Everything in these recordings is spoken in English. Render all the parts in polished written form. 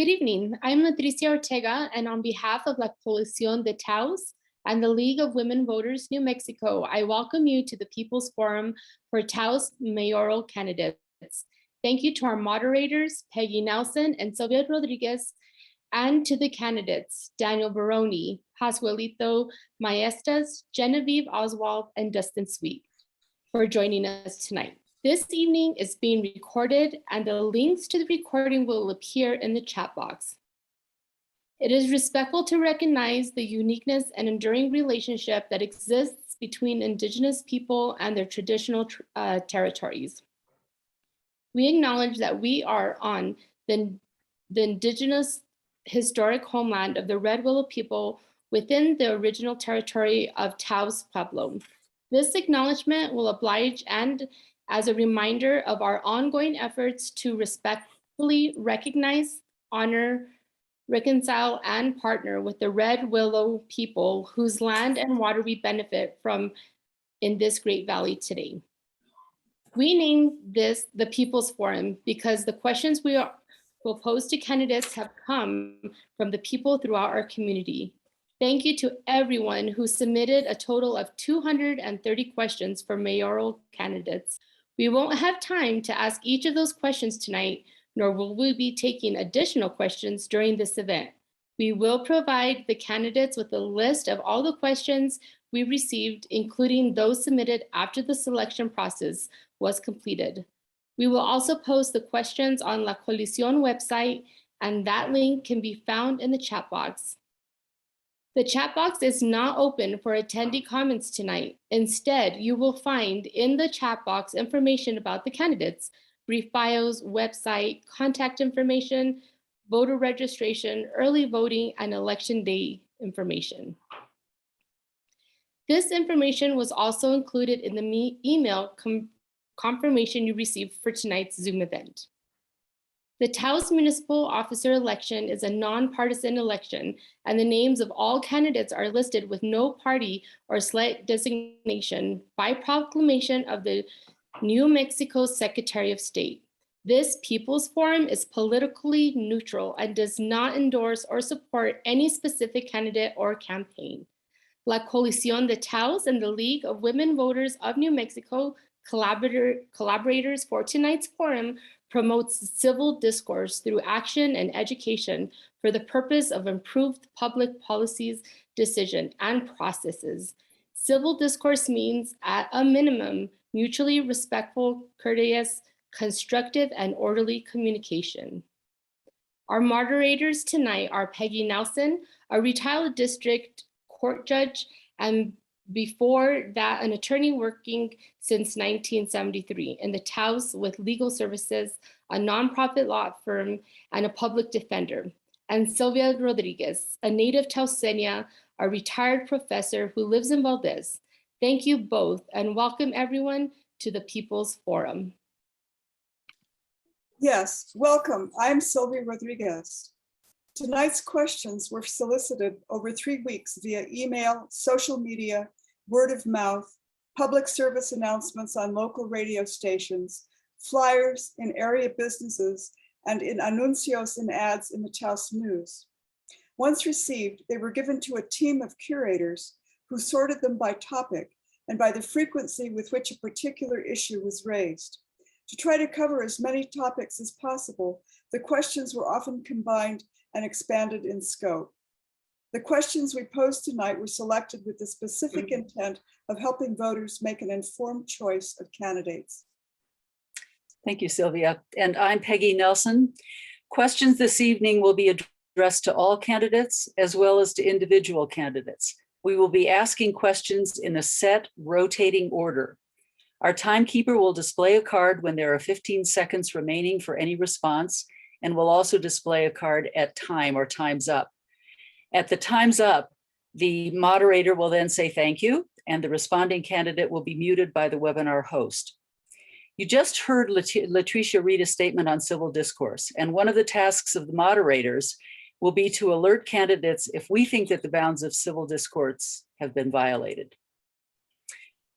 Good evening. I'm Letricia Ortega, and on behalf of La Coalición de Taos and the League of Women Voters New Mexico, I welcome you to the People's Forum for Taos mayoral candidates. Thank you to our moderators, Peggy Nelson and Sylvia Rodriguez, and to the candidates, Daniel Baroni, Pascualito Maestas, Genevieve Oswald, and Dustin Sweet, for joining us tonight. This evening is being recorded, and the links to the recording will appear in the chat box. It is respectful to recognize the uniqueness and enduring relationship that exists between Indigenous people and their traditional territories. We acknowledge that we are on the Indigenous historic homeland of the Red Willow people within the original territory of Taos Pueblo. This acknowledgement will oblige and as a reminder of our ongoing efforts to respectfully recognize, honor, reconcile, and partner with the Red Willow people whose land and water we benefit from in this great valley today. We named this the People's Forum because the questions we will pose to candidates have come from the people throughout our community. Thank you to everyone who submitted a total of 230 questions for mayoral candidates. We won't have time to ask each of those questions tonight, nor will we be taking additional questions during this event. We will provide the candidates with a list of all the questions we received, including those submitted after the selection process was completed. We will also post the questions on La Coalición website, and that link can be found in the chat box. The chat box is not open for attendee comments tonight. Instead, you will find in the chat box information about the candidates, brief bios, website, contact information, voter registration, early voting, and election day information. This information was also included in the email confirmation you received for tonight's Zoom event. The Taos Municipal Officer election is a nonpartisan election, and the names of all candidates are listed with no party or slight designation by proclamation of the New Mexico Secretary of State. This People's Forum is politically neutral and does not endorse or support any specific candidate or campaign. La Coalición de Taos and the League of Women Voters of New Mexico, collaborators for tonight's forum, promotes civil discourse through action and education for the purpose of improved public policies, decision, and processes. Civil discourse means, at a minimum, mutually respectful, courteous, constructive, and orderly communication. Our moderators tonight are Peggy Nelson, a retired district court judge, and before that, an attorney working since 1973 in the Taos with legal services, a nonprofit law firm, and a public defender. And Sylvia Rodriguez, a native Taosenia, a retired professor who lives in Valdez. Thank you both, and welcome everyone to the People's Forum. Yes, welcome. I'm Sylvia Rodriguez. Tonight's questions were solicited over 3 weeks via email, social media, word of mouth, public service announcements on local radio stations, flyers in area businesses, and in anuncios and ads in the Taos News. Once received, they were given to a team of curators who sorted them by topic and by the frequency with which a particular issue was raised. To try to cover as many topics as possible, the questions were often combined and expanded in scope. The questions we posed tonight were selected with the specific intent of helping voters make an informed choice of candidates. Thank you, Sylvia. And I'm Peggy Nelson. Questions this evening will be addressed to all candidates as well as to individual candidates. We will be asking questions in a set rotating order. Our timekeeper will display a card when there are 15 seconds remaining for any response, and will also display a card at time or time's up. At the time's up, the moderator will then say thank you, and the responding candidate will be muted by the webinar host. You just heard Letricia read a statement on civil discourse, and one of the tasks of the moderators will be to alert candidates if we think that the bounds of civil discourse have been violated.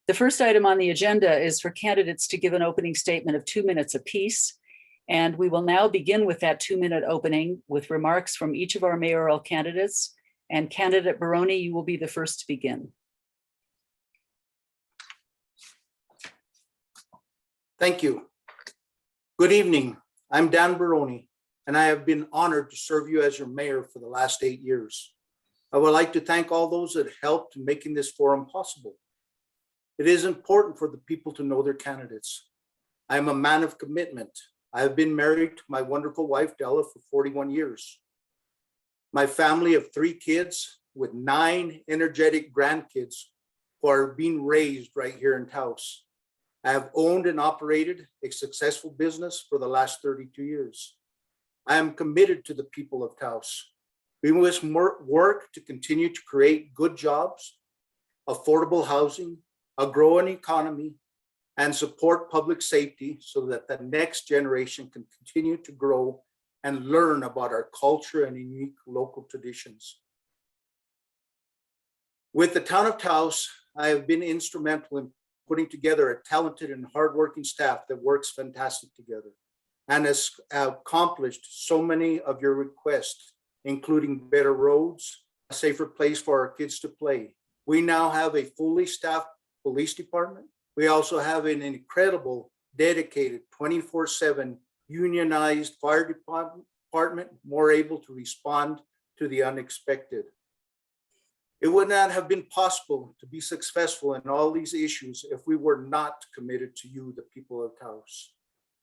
The first item on the agenda is for candidates to give an opening statement of 2 minutes apiece. And we will now begin with that 2-minute opening with remarks from each of our mayoral candidates. And candidate Baroni, you will be the first to begin. Thank you. Good evening. I'm Dan Baroni, and I have been honored to serve you as your mayor for the last 8 years. I would like to thank all those that helped in making this forum possible. It is important for the people to know their candidates. I am a man of commitment. I have been married to my wonderful wife, Della, for 41 years. My family of 3 kids with 9 energetic grandkids who are being raised right here in Taos. I have owned and operated a successful business for the last 32 years. I am committed to the people of Taos. We must work to continue to create good jobs, affordable housing, a growing economy, and support public safety so that the next generation can continue to grow and learn about our culture and unique local traditions. With the town of Taos, I have been instrumental in putting together a talented and hardworking staff that works fantastic together and has accomplished so many of your requests, including better roads, a safer place for our kids to play. We now have a fully staffed police department. We also have an incredible, dedicated 24/7 unionized fire department, more able to respond to the unexpected. It would not have been possible to be successful in all these issues if we were not committed to you, the people of Taos.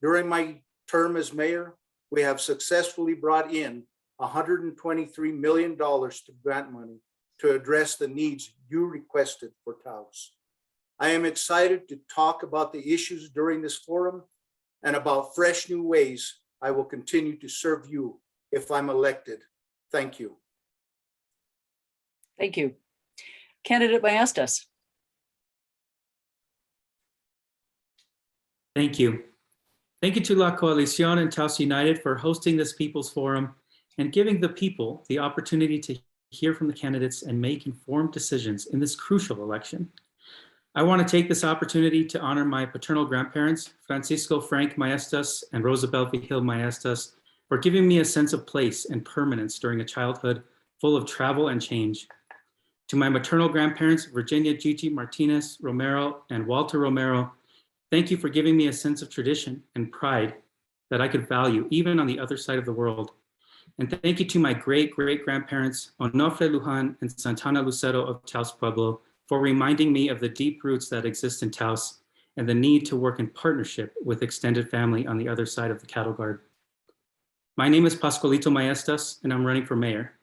During my term as mayor, we have successfully brought in $123 million to grant money to address the needs you requested for Taos. I am excited to talk about the issues during this forum and about fresh new ways I will continue to serve you if I'm elected. Thank you. Thank you. Candidate Maestas. Thank you. Thank you to La Coalición and Taos United for hosting this People's Forum and giving the people the opportunity to hear from the candidates and make informed decisions in this crucial election. I want to take this opportunity to honor my paternal grandparents, Francisco Frank Maestas and Rosabel Vigil Maestas, for giving me a sense of place and permanence during a childhood full of travel and change. To my maternal grandparents, Virginia Gigi Martinez Romero and Walter Romero, thank you for giving me a sense of tradition and pride that I could value even on the other side of the world. And thank you to my great-great-grandparents, Onofre Lujan and Santana Lucero of Taos Pueblo, for reminding me of the deep roots that exist in Taos and the need to work in partnership with extended family on the other side of the cattle guard. My name is Pascualito Maestas, and I'm running for mayor.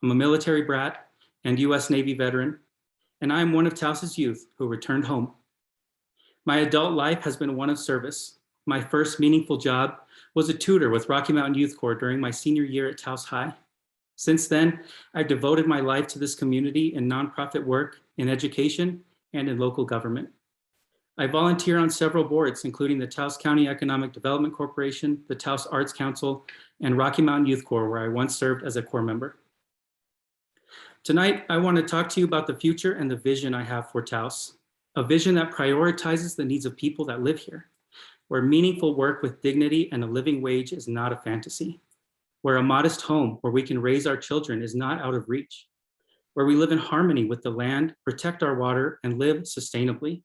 I'm a military brat and US Navy veteran, and I am one of Taos's youth who returned home. My adult life has been one of service. My first meaningful job was a tutor with Rocky Mountain Youth Corps during my senior year at Taos High. Since then, I've devoted my life to this community in nonprofit work, in education, and in local government. I volunteer on several boards, including the Taos County Economic Development Corporation, the Taos Arts Council, and Rocky Mountain Youth Corps, where I once served as a Corps member. Tonight, I want to talk to you about the future and the vision I have for Taos, a vision that prioritizes the needs of people that live here, where meaningful work with dignity and a living wage is not a fantasy, where a modest home where we can raise our children is not out of reach, where we live in harmony with the land, protect our water, and live sustainably,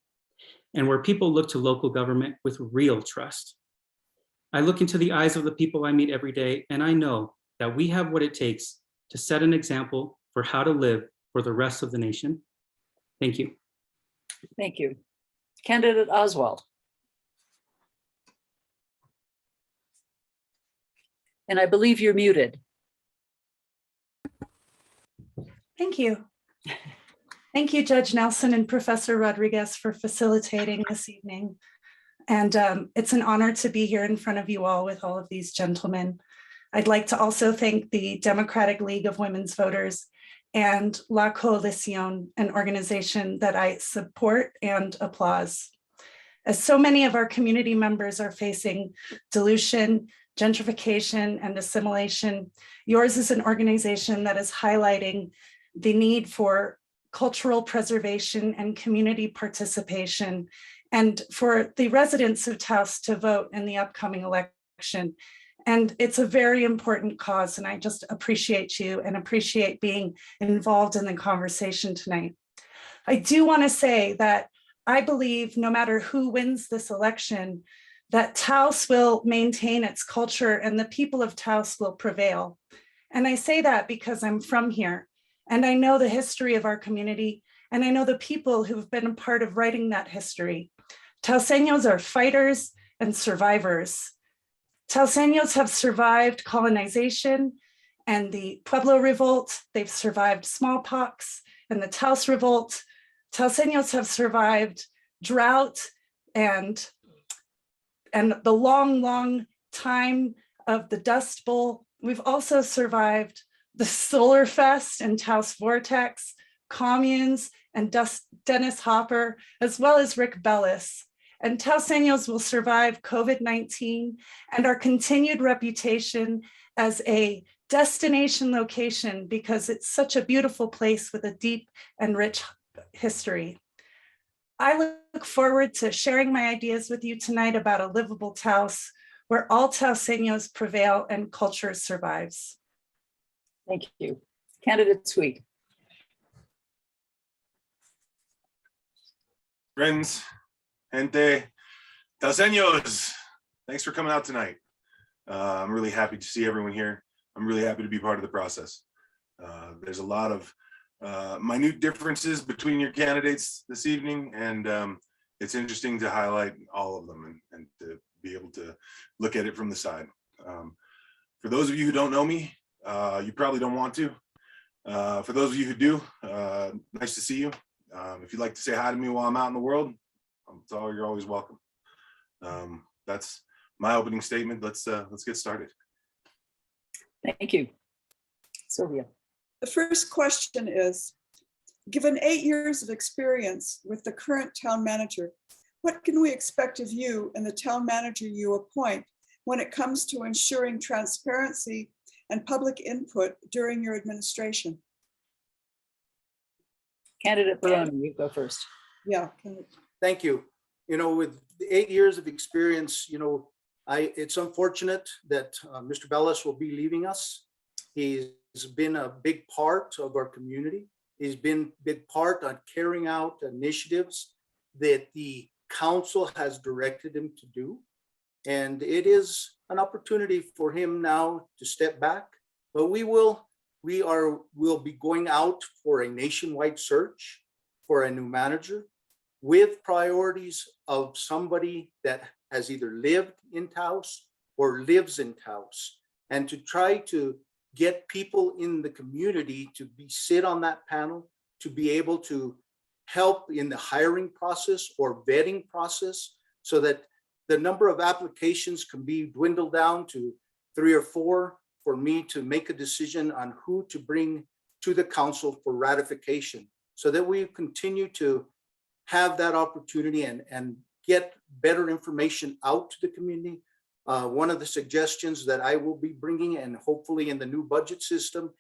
and where people look to local government with real trust. I look into the eyes of the people I meet every day, and I know that we have what it takes to set an example for how to live for the rest of the nation. Thank you. Thank you. Candidate Oswald. And I believe you're muted. Thank you. Thank you, Judge Nelson and Professor Rodriguez, for facilitating this evening. And it's an honor to be here in front of you all with all of these gentlemen. I'd like to also thank the Democratic League of Women's Voters and La Coalición, an organization that I support and applaud. As so many of our community members are facing dilution, gentrification, and assimilation, yours is an organization that is highlighting the need for cultural preservation and community participation, and for the residents of Taos to vote in the upcoming election election. And it's a very important cause, and I just appreciate you and appreciate being involved in the conversation tonight. I do want to say that I believe no matter who wins this election, that Taos will maintain its culture and the people of Taos will prevail. And I say that because I'm from here and I know the history of our community and I know the people who've been a part of writing that history. Taoseños are fighters and survivors. Taoseños have survived colonization and the Pueblo Revolt. They've survived smallpox and the Taos Revolt. Taoseños have survived drought and the long, long time of the Dust Bowl. We've also survived the Solar Fest and Taos Vortex, communes and Dennis Hopper, as well as Rick Bellis. And Taoseños will survive COVID-19 and our continued reputation as a destination location because it's such a beautiful place with a deep and rich history. I look forward to sharing my ideas with you tonight about a livable Taos where all Taoseños prevail and culture survives. Thank you. Candidate Sweet. Friends, gente, Taoseños, thanks for coming out tonight. I'm really happy to see everyone here. I'm really happy to be part of the process. There's a lot of minute differences between your candidates this evening, and it's interesting to highlight all of them and to be able to look at it from the side. For those of you who don't know me, you probably don't want to. For those of you who do, nice to see you. If you'd like to say hi to me while I'm out in the world, you're always welcome. That's my opening statement. Let's get started. Thank you. Sylvia. The first question is, given 8 years of experience with the current town manager, what can we expect of you and the town manager you appoint when it comes to ensuring transparency and public input during your administration? Candidate Barone, you go first. Yeah. Thank you. You know, with the 8 years of experience, you know, it's unfortunate that Mr. Bellis will be leaving us. He's been a big part of our community. He's been a big part on carrying out initiatives that the council has directed him to do. And it is an opportunity for him now to step back, but we'll be going out for a nationwide search for a new manager with priorities of somebody that has either lived in Taos or lives in Taos, and to try to get people in the community to sit on that panel, to be able to help in the hiring process or vetting process, so that the number of applications can be dwindled down to 3 or 4 for me to make a decision on who to bring to the council for ratification, so that we continue to have that opportunity and get better information out to the community. One of the suggestions that I will be bringing, and hopefully in the new budget system,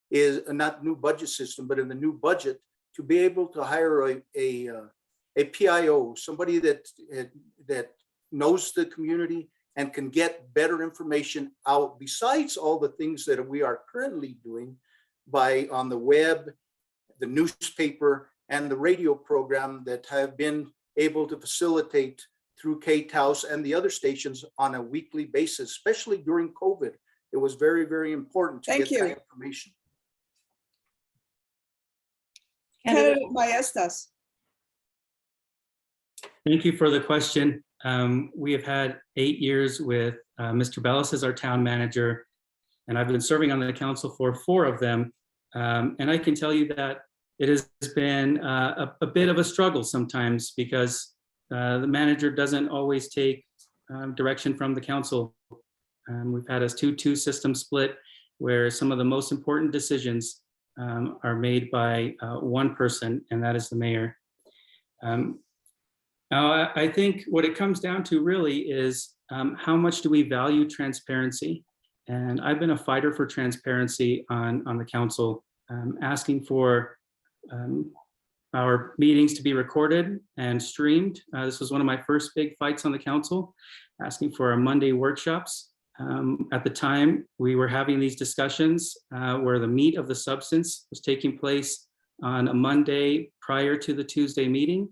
is not new budget system, but in the new budget, to be able to hire a PIO, somebody that knows the community and can get better information out, besides all the things that we are currently doing on the web, the newspaper, and the radio program that have been able to facilitate through K-Taos and the other stations on a weekly basis, especially during COVID. It was very, very important to get that information. Candidate Maestas. Thank you for the question. We have had 8 years with Mr. Bellis as our town manager, and I've been serving on the council for 4 of them. And I can tell you that it has been a bit of a struggle sometimes, because the manager doesn't always take direction from the council. We've had a 2-2 system split where some of the most important decisions are made by one person, and that is the mayor. Now, I think what it comes down to really is how much do we value transparency? And I've been a fighter for transparency on the council, asking for our meetings to be recorded and streamed. This was one of my first big fights on the council, asking for our Monday workshops At the time, we were having these discussions where the meat of the substance was taking place on a Monday prior to the Tuesday meeting.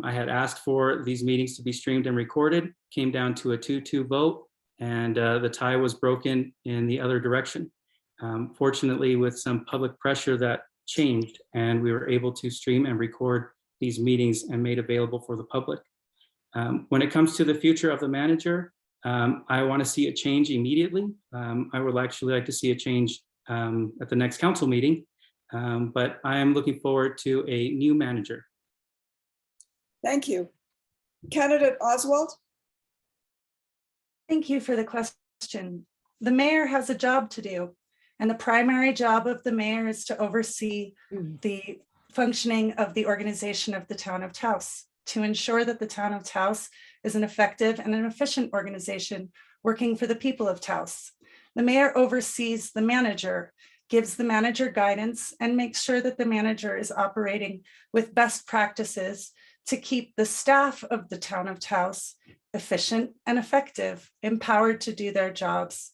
I had asked for these meetings to be streamed and recorded, came down to a 2-2 vote, and the tie was broken in the other direction. Fortunately, with some public pressure, that changed, and we were able to stream and record these meetings and made available for the public. When it comes to the future of the manager, I want to see a change immediately. I would actually like to see a change at the next council meeting, but I am looking forward to a new manager. Thank you. Candidate Oswald? Thank you for the question. The mayor has a job to do, and the primary job of the mayor is to oversee the functioning of the organization of the town of Taos, to ensure that the town of Taos is an effective and an efficient organization working for the people of Taos. The mayor oversees the manager, gives the manager guidance, and makes sure that the manager is operating with best practices to keep the staff of the town of Taos efficient and effective, empowered to do their jobs.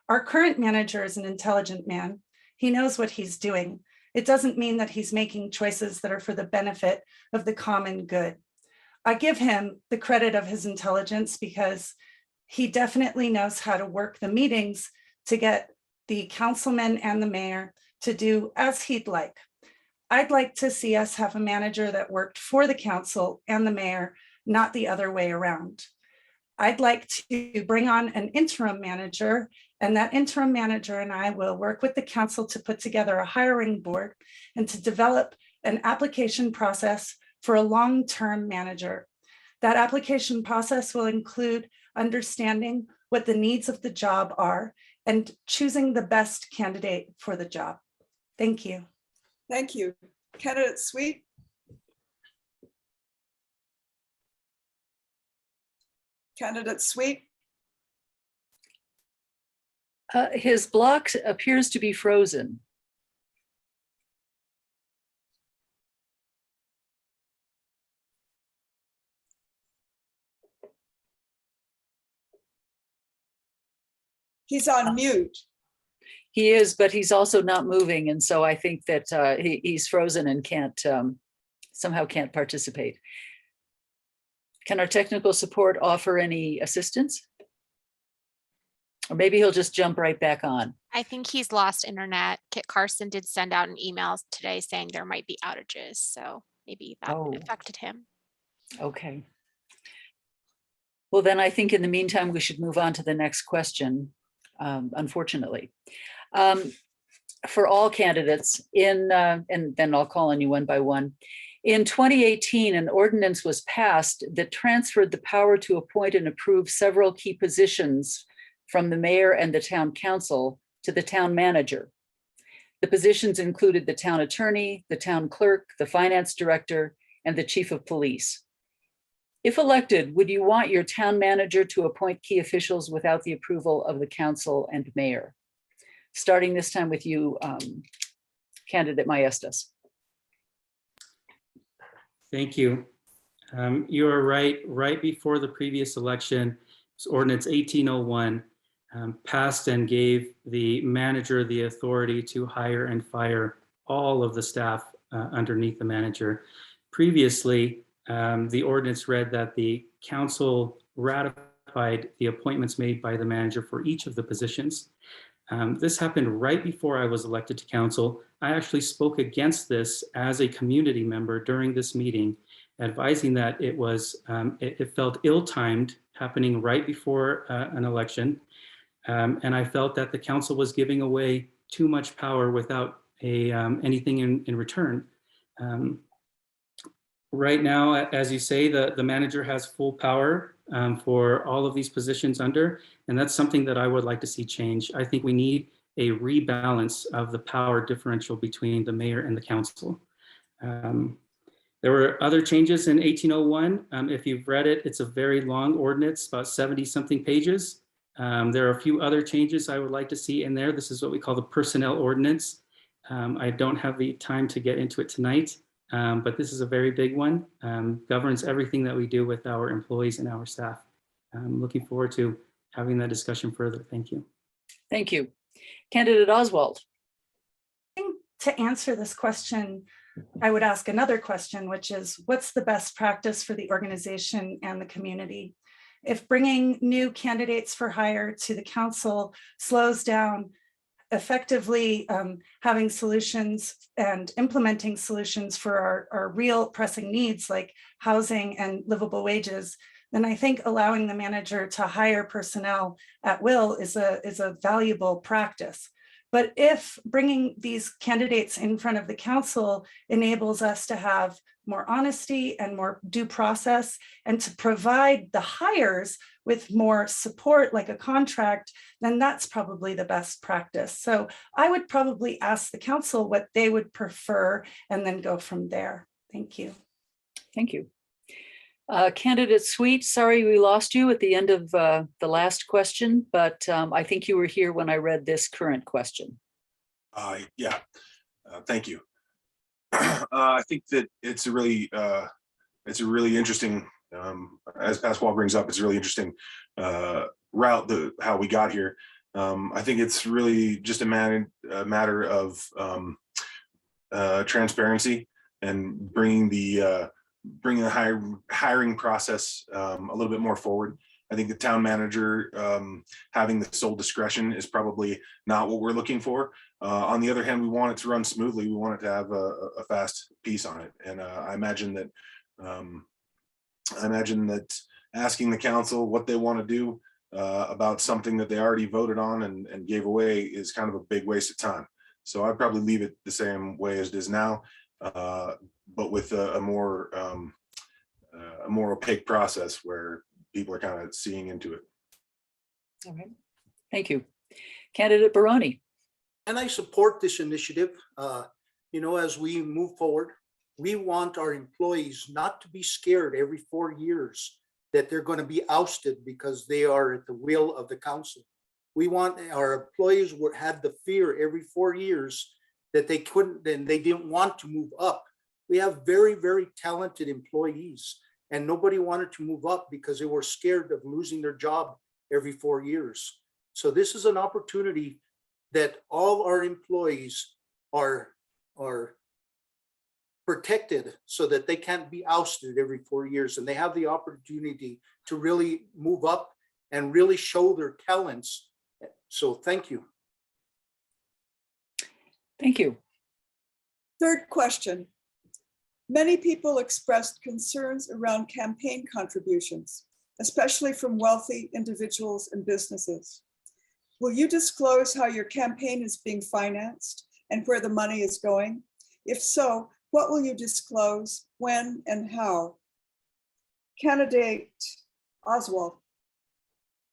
Our current manager is an intelligent man. He knows what he's doing. It doesn't mean that he's making choices that are for the benefit of the common good. I give him the credit of his intelligence because he definitely knows how to work the meetings to get the councilman and the mayor to do as he'd like. I'd like to see us have a manager that worked for the council and the mayor, not the other way around. I'd like to bring on an interim manager, and that interim manager and I will work with the council to put together a hiring board and to develop an application process for a long-term manager. That application process will include understanding what the needs of the job are and choosing the best candidate for the job. Thank you. Thank you. Candidate Sweet? Candidate Sweet? His block appears to be frozen. He's on mute. He is, but he's also not moving. And so I think that he's frozen and can't, somehow can't participate. Can our technical support offer any assistance? Or maybe he'll just jump right back on. I think he's lost internet. Kit Carson did send out an email today saying there might be outages. So maybe that affected him. Okay. Well, then I think in the meantime, we should move on to the next question, unfortunately. For all candidates and then I'll call on you one by one. In 2018, an ordinance was passed that transferred the power to appoint and approve several key positions from the mayor and the town council to the town manager. The positions included the town attorney, the town clerk, the finance director, and the chief of police. If elected, would you want your town manager to appoint key officials without the approval of the council and mayor? Starting this time with you, candidate Maestas. Thank you. You are right. Right before the previous election, Ordinance 1801 passed and gave the manager the authority to hire and fire all of the staff underneath the manager. Previously, the ordinance read that the council ratified the appointments made by the manager for each of the positions. This happened right before I was elected to council. I actually spoke against this as a community member during this meeting, advising that it was it felt ill-timed, happening right before an election, and I felt that the council was giving away too much power without anything in return. Right now, as you say, the manager has full power for all of these positions under, and that's something that I would like to see change. I think we need a rebalance of the power differential between the mayor and the council. There were other changes in 1801. If you've read it, it's a very long ordinance, about 70-something pages. There are a few other changes I would like to see in there. This is what we call the personnel ordinance. I don't have the time to get into it tonight, but this is a very big one. Governs everything that we do with our employees and our staff. I'm looking forward to having that discussion further. Thank you. Thank you. Candidate Oswald. I think to answer this question, I would ask another question, which is, what's the best practice for the organization and the community? If bringing new candidates for hire to the council slows down effectively having solutions and implementing solutions for our real pressing needs like housing and livable wages, then I think allowing the manager to hire personnel at will is a valuable practice. But if bringing these candidates in front of the council enables us to have more honesty and more due process and to provide the hires with more support like a contract, then that's probably the best practice. So I would probably ask the council what they would prefer and then go from there. Thank you. Thank you. Candidate Sweet, sorry we lost you at the end of the last question, but I think you were here when I read this current question. Yeah, thank you. I think that it's a really interesting, as Pasquale brings up, it's a really interesting route, how we got here. I think it's really just a matter of transparency and bringing the hiring process a little bit more forward. I think the town manager having the sole discretion is probably not what we're looking for. On the other hand, we want it to run smoothly. We want it to have a fast piece on it. And I imagine that asking the council what they want to do about something that they already voted on and gave away is kind of a big waste of time. So I'd probably leave it the same way as it is now, but with a more opaque process where people are kind of seeing into it. All right, thank you. Candidate Baroni. And I support this initiative. As we move forward, we want our employees not to be scared every 4 years that they're going to be ousted because they are at the will of the council. We want our employees had the fear every 4 years that they couldn't, and they didn't want to move up. We have very, very talented employees, and nobody wanted to move up because they were scared of losing their job every 4 years. So this is an opportunity that all our employees are protected so that they can't be ousted every 4 years, and they have the opportunity to really move up and really show their talents. So thank you. Thank you. Third question. Many people expressed concerns around campaign contributions, especially from wealthy individuals and businesses. Will you disclose how your campaign is being financed and where the money is going? If so, what will you disclose, when, and how? Candidate Oswald.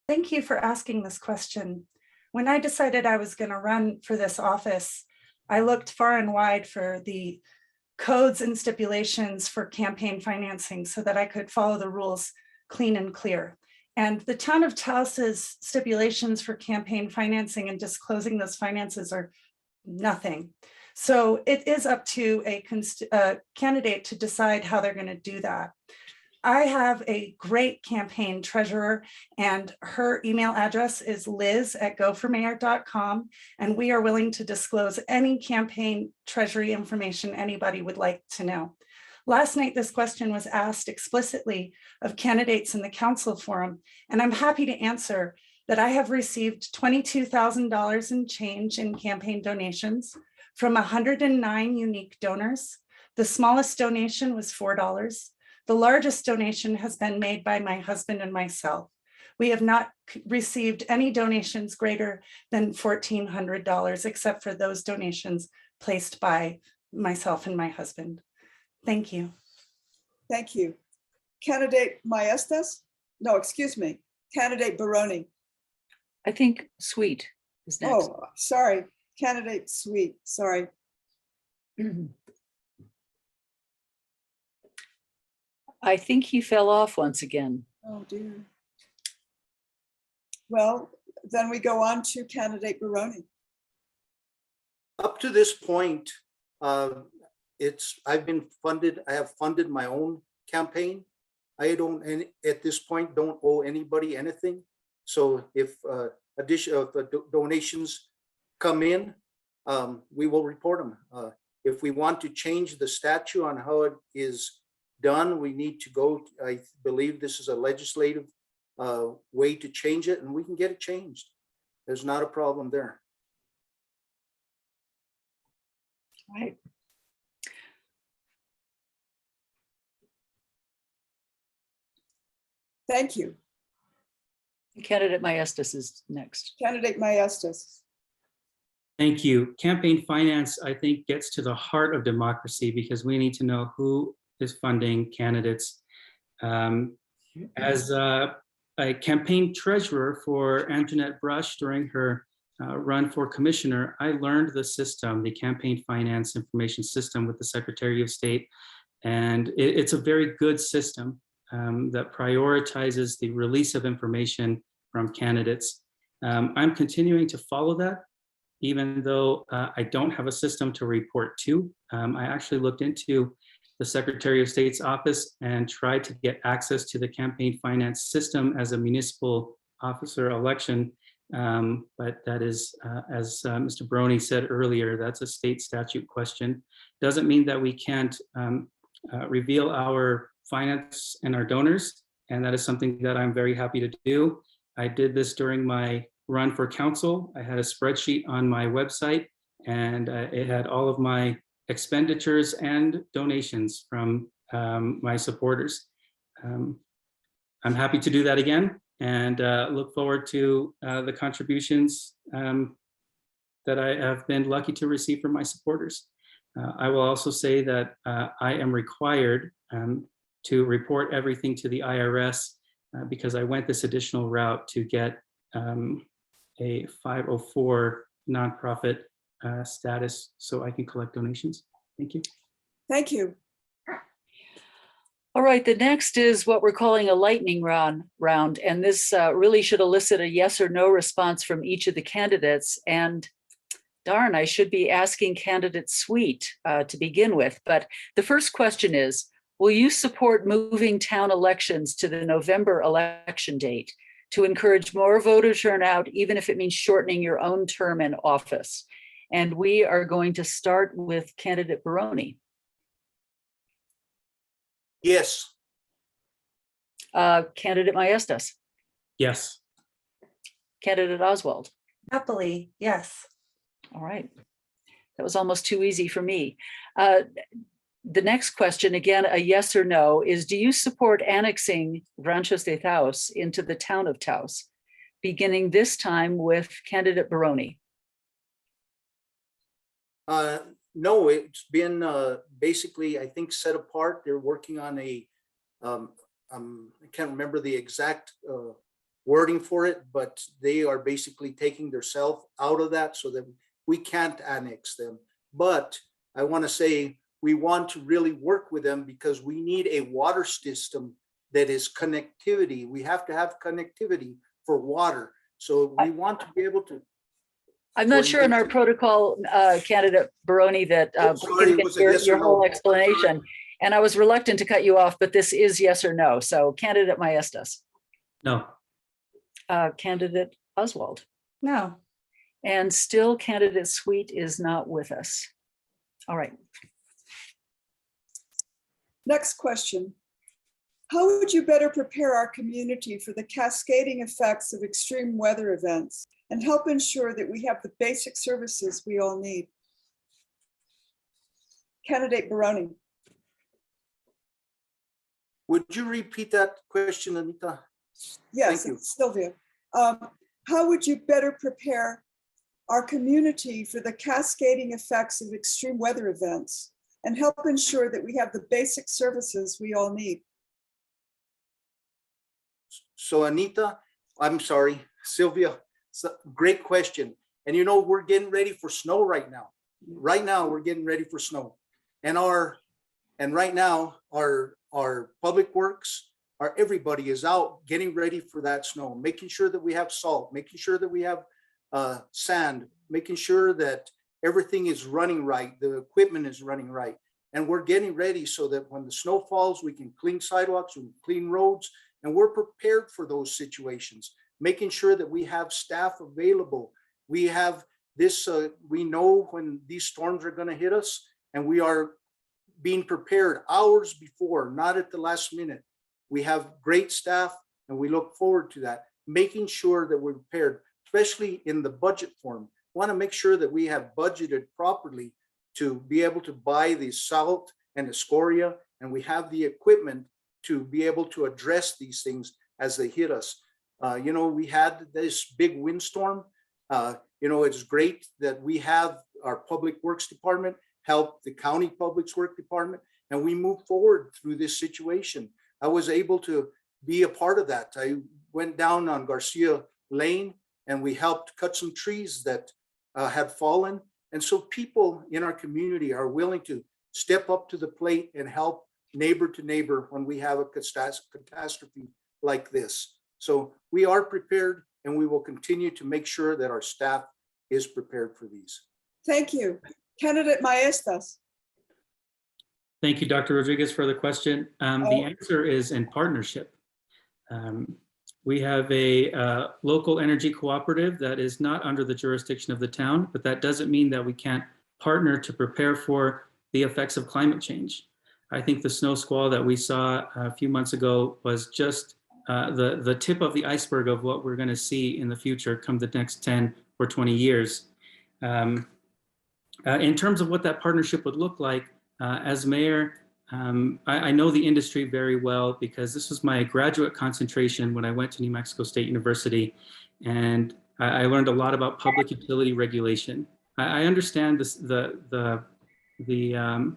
Thank you for asking this question. When I decided I was going to run for this office, I looked far and wide for the codes and stipulations for campaign financing so that I could follow the rules clean and clear. And the town of Taos's stipulations for campaign financing and disclosing those finances are nothing. So it is up to a candidate to decide how they're going to do that. I have a great campaign treasurer, and her email address is liz@goformayor.com, and we are willing to disclose any campaign treasury information anybody would like to know. Last night, this question was asked explicitly of candidates in the council forum, and I'm happy to answer that I have received $22,000 in change in campaign donations from 109 unique donors. The smallest donation was $4. The largest donation has been made by my husband and myself. We have not received any donations greater than $1,400, except for those donations placed by myself and my husband. Thank you. Thank you. Candidate Maestas? No, excuse me. Candidate Baroni. I think Sweet is next. Oh, sorry. Candidate Sweet, sorry. I think he fell off once again. Oh dear. Well, then we go on to candidate Baroni. Up to this point, I have funded my own campaign. I don't, at this point, don't owe anybody anything. So if additional donations come in, we will report them. If we want to change the statute on how it is done, we need to go, I believe this is a legislative way to change it, and we can get it changed. There's not a problem there. Right. Thank you. Candidate Maestas is next. Candidate Maestas. Thank you. Campaign finance, I think, gets to the heart of democracy because we need to know who is funding candidates. As a campaign treasurer for Antoinette Brush during her run for commissioner, I learned the system, the campaign finance information system with the Secretary of State. And it's a very good system that prioritizes the release of information from candidates. I'm continuing to follow that, even though I don't have a system to report to. I actually looked into the Secretary of State's office and tried to get access to the campaign finance system as a municipal officer election. But that is, as Mr. Brony said earlier, that's a state statute question. Doesn't mean that we can't reveal our finance and our donors. And that is something that I'm very happy to do. I did this during my run for council. I had a spreadsheet on my website, and it had all of my expenditures and donations from my supporters. I'm happy to do that again, and look forward to the contributions that I have been lucky to receive from my supporters. I will also say that I am required to report everything to the IRS because I went this additional route to get a 504 nonprofit status so I can collect donations. Thank you. Thank you. All right, the next is what we're calling a lightning round. And this really should elicit a yes or no response from each of the candidates. And darn, I should be asking candidate Sweet to begin with. But the first question is, will you support moving town elections to the November election date to encourage more voter turnout, even if it means shortening your own term in office? And we are going to start with candidate Baroni. Yes. Candidate Maestas. Yes. Candidate Oswald. Happily, yes. All right. That was almost too easy for me. The next question, again, a yes or no, is do you support annexing Ranchos de Taos into the town of Taos, beginning this time with candidate Baroni? No, it's been basically, I think, set apart. They're working on a, I can't remember the exact wording for it, but they are basically taking themselves out of that so that we can't annex them. But I want to say we want to really work with them because we need a water system that is connectivity. We have to have connectivity for water. So we want to be able to. I'm not sure in our protocol, candidate Baroni, that sorry, it was a yes or your no. whole explanation. And I was reluctant to cut you off, but this is yes or no. So candidate Maestas. No. Candidate Oswald. No. And still candidate Sweet is not with us. All right. Next question. How would you better prepare our community for the cascading effects of extreme weather events and help ensure that we have the basic services we all need? Candidate Baroni. Would you repeat that question, Anita? Yes, Thank you. it's Sylvia. How would you better prepare our community for the cascading effects of extreme weather events and help ensure that we have the basic services we all need? So Anita, I'm sorry, Sylvia, great question. And you know, we're getting ready for snow right now. Right now, we're getting ready for snow. And right now, our public works, everybody is out getting ready for that snow, making sure that we have salt, making sure that we have sand, making sure that everything is running right, the equipment is running right. And we're getting ready so that when the snow falls, we can clean sidewalks, we can clean roads, and we're prepared for those situations. making sure that we have staff available. We have this, we know when these storms are going to hit us, and we are being prepared hours before, not at the last minute. We have great staff, and we look forward to that, making sure that we're prepared, especially in the budget form. We want to make sure that we have budgeted properly to be able to buy the salt and the scoria, and we have the equipment to be able to address these things as they hit us. You know, we had this big windstorm. You know, it's great that we have our Public Works Department help the County Public Works Department, and we move forward through this situation. I was able to be a part of that. I went down on Garcia Lane, and we helped cut some trees that had fallen. And so people in our community are willing to step up to the plate and help neighbor to neighbor when we have a catastrophe like this. So we are prepared, and we will continue to make sure that our staff is prepared for these. Thank you. Candidate Maestas. Thank you, Dr. Rodriguez, for the question. The answer is in partnership. We have a local energy cooperative that is not under the jurisdiction of the town, but that doesn't mean that we can't partner to prepare for the effects of climate change. I think the snow squall that we saw a few months ago was just the tip of the iceberg of what we're going to see in the future come the next 10 or 20 years. In terms of what that partnership would look like, as mayor, I know the industry very well because this was my graduate concentration when I went to New Mexico State University, and I learned a lot about public utility regulation. I understand this, the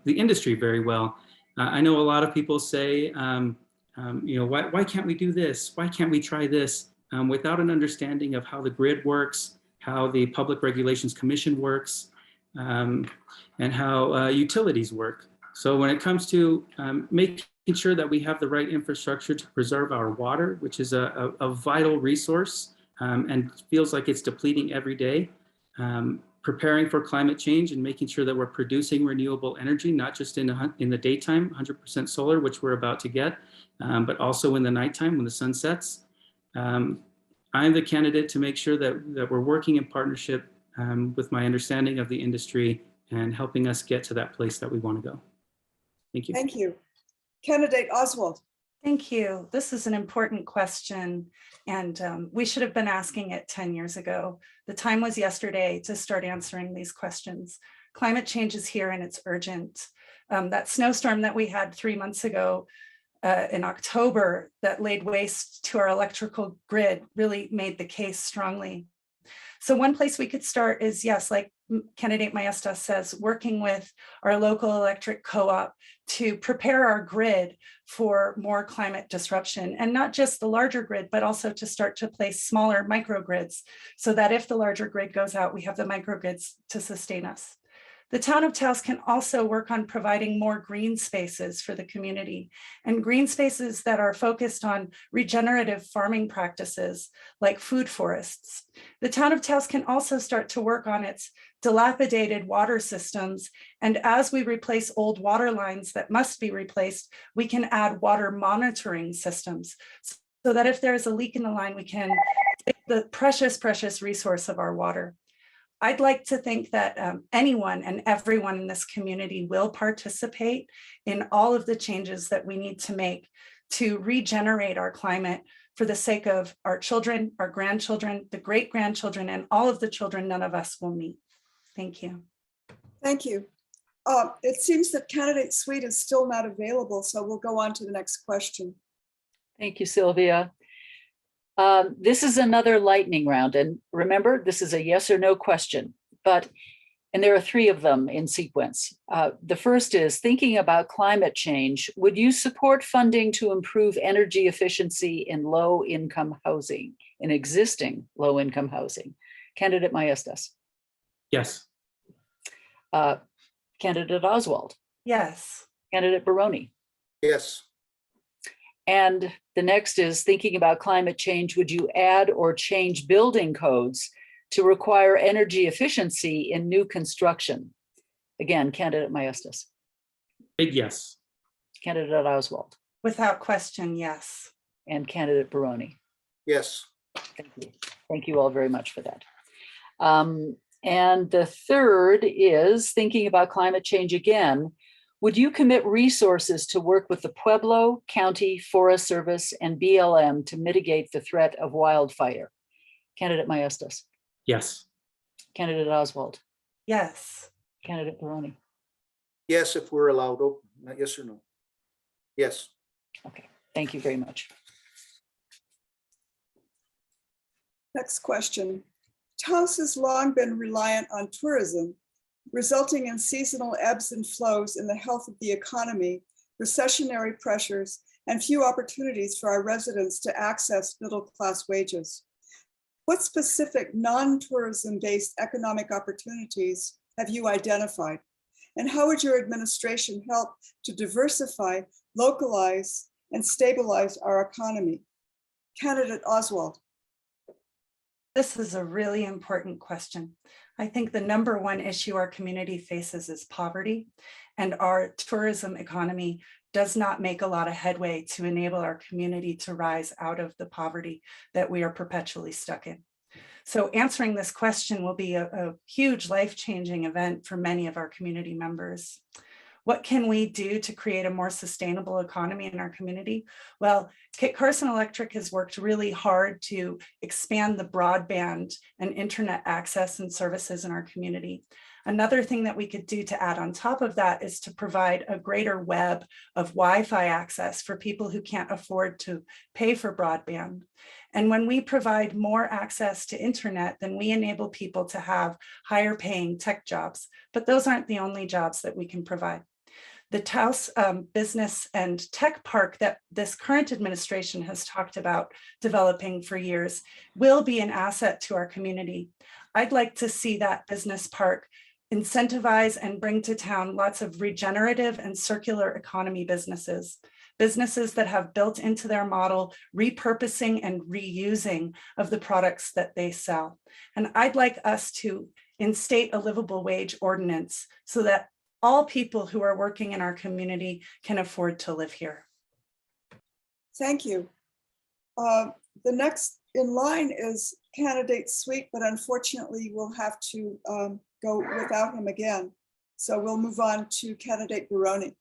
industry very well. I know a lot of people say, you know, why can't we do this? Why can't we try this? Without an understanding of how the grid works, how the Public Regulations Commission works, and how utilities work. So when it comes to making sure that we have the right infrastructure to preserve our water, which is a vital resource and feels like it's depleting every day, preparing for climate change and making sure that we're producing renewable energy, not just in the daytime, 100% solar, which we're about to get, but also in the nighttime when the sun sets. I'm the candidate to make sure that we're working in partnership with my understanding of the industry and helping us get to that place that we want to go. Thank you. Thank you. Candidate Oswald. Thank you. This is an important question, and we should have been asking it 10 years ago. The time was yesterday to start answering these questions. Climate change is here and it's urgent. That snowstorm that we had 3 months ago in October that laid waste to our electrical grid really made the case strongly. So one place we could start is, yes, like Candidate Maestas says, working with our local electric co-op to prepare our grid for more climate disruption, and not just the larger grid, but also to start to place smaller microgrids so that if the larger grid goes out, we have the microgrids to sustain us. The town of Taos can also work on providing more green spaces for the community, and green spaces that are focused on regenerative farming practices like food forests. The town of Taos can also start to work on its dilapidated water systems, and as we replace old water lines that must be replaced, we can add water monitoring systems so that if there's a leak in the line, we can save the precious, precious resource of our water. I'd like to think that anyone and everyone in this community will participate in all of the changes that we need to make to regenerate our climate for the sake of our children, our grandchildren, the great-grandchildren, and all of the children none of us will meet. Thank you. Thank you. It seems that candidate Sweet is still not available, so we'll go on to the next question. Thank you, Sylvia. This is another lightning round, and remember, this is a yes or no question, and there are 3 of them in sequence. The first is, thinking about climate change, would you support funding to improve energy efficiency in low-income housing, in existing low-income housing? Candidate Maestas. Yes. Candidate Oswald. Yes. Candidate Baroni. Yes. And the next is, thinking about climate change, would you add or change building codes to require energy efficiency in new construction? Again, Candidate Maestas. Big yes. Candidate Oswald. Without question, yes. And Candidate Baroni. Yes. Thank you. Thank you all very much for that. And the third is thinking about climate change again. Would you commit resources to work with the Pueblo, County, Forest Service, and BLM to mitigate the threat of wildfire? Candidate Maestas. Yes. Candidate Oswald. Yes. Candidate Baroni. Yes, if we're allowed open. Yes or no? Yes. Okay, thank you very much. Next question. Taos has long been reliant on tourism, resulting in seasonal ebbs and flows in the health of the economy, recessionary pressures, and few opportunities for our residents to access middle-class wages. What specific non-tourism-based economic opportunities have you identified? And how would your administration help to diversify, localize, and stabilize our economy? Candidate Oswald. This is a really important question. I think the number one issue our community faces is poverty, and our tourism economy does not make a lot of headway to enable our community to rise out of the poverty that we are perpetually stuck in. So answering this question will be a huge life-changing event for many of our community members. What can we do to create a more sustainable economy in our community? Well, Kit Carson Electric has worked really hard to expand the broadband and internet access and services in our community. Another thing that we could do to add on top of that is to provide a greater web of Wi-Fi access for people who can't afford to pay for broadband. And when we provide more access to internet, then we enable people to have higher paying tech jobs. But those aren't the only jobs that we can provide. The Taos Business and Tech Park that this current administration has talked about developing for years will be an asset to our community. I'd like to see that business park incentivize and bring to town lots of regenerative and circular economy businesses that have built into their model repurposing and reusing of the products that they sell. And I'd like us to instate a livable wage ordinance so that all people who are working in our community can afford to live here. Thank you. The next in line is candidate Sweet, but unfortunately we'll have to go without him again. So we'll move on to candidate Baroni.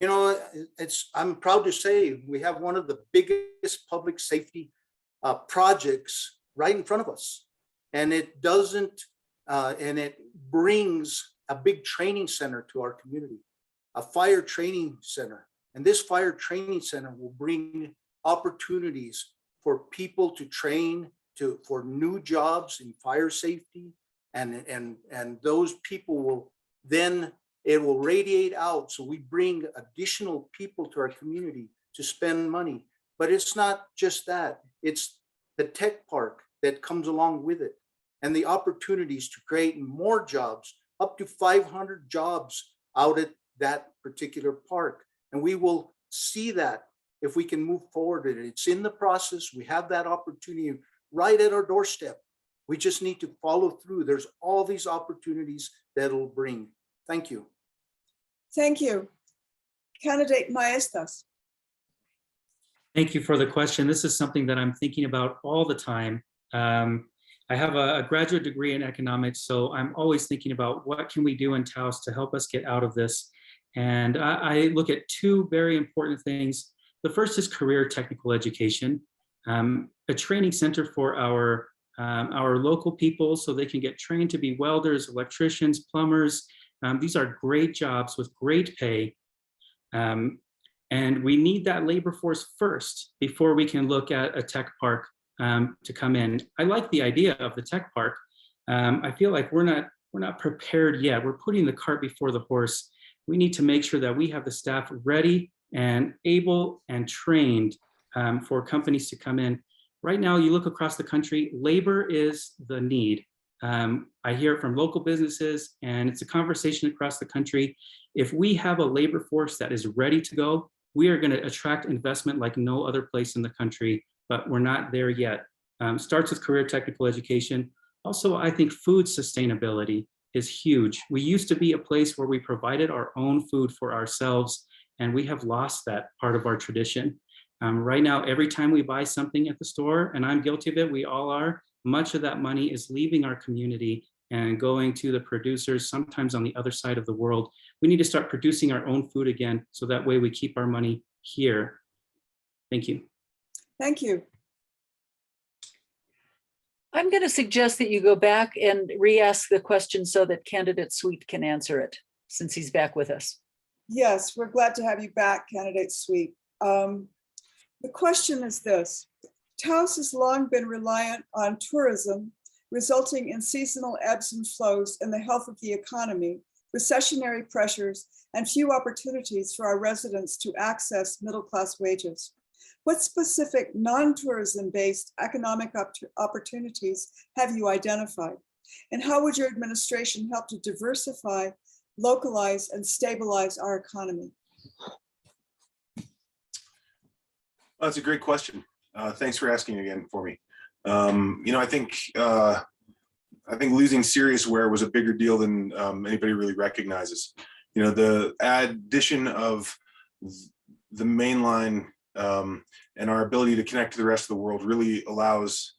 You know, I'm proud to say we have one of the biggest public safety projects right in front of us. And it doesn't, and it brings a big training center to our community, a fire training center. And this fire training center will bring opportunities for people to train for new jobs in fire safety. And those people will then, it will radiate out. So we bring additional people to our community to spend money. But it's not just that, it's the tech park that comes along with it and the opportunities to create more jobs, up to 500 jobs out at that particular park. And we will see that if we can move forward. It's in the process. We have that opportunity right at our doorstep. We just need to follow through. There's all these opportunities that'll bring. Thank you. Thank you. Candidate Maestas. Thank you for the question. This is something that I'm thinking about all the time. I have a graduate degree in economics, so I'm always thinking about what can we do in Taos to help us get out of this. And I look at two very important things. The first is career technical education, a training center for our local people so they can get trained to be welders, electricians, plumbers. These are great jobs with great pay. And we need that labor force first before we can look at a tech park to come in. I like the idea of the tech park. I feel like we're not prepared yet. We're putting the cart before the horse. We need to make sure that we have the staff ready and able and trained for companies to come in. Right now, you look across the country, labor is the need. I hear it from local businesses, and it's a conversation across the country. If we have a labor force that is ready to go, we are going to attract investment like no other place in the country, but we're not there yet. Starts with career technical education. Also, I think food sustainability is huge. We used to be a place where we provided our own food for ourselves, and we have lost that part of our tradition. Right now, every time we buy something at the store, and I'm guilty of it, we all are, much of that money is leaving our community and going to the producers, sometimes on the other side of the world. We need to start producing our own food again, so that way we keep our money here. Thank you. Thank you. I'm going to suggest that you go back and re-ask the question so that candidate Sweet can answer it, since he's back with us. Yes, we're glad to have you back, candidate Sweet. The question is this: Taos has long been reliant on tourism, resulting in seasonal ebbs and flows in the health of the economy, recessionary pressures, and few opportunities for our residents to access middle-class wages. What specific non-tourism based economic opportunities have you identified? And how would your administration help to diversify, localize, and stabilize our economy? That's a great question. Thanks for asking again for me. I think losing Siriusware was a bigger deal than anybody really recognizes. The addition of the main line and our ability to connect to the rest of the world really allows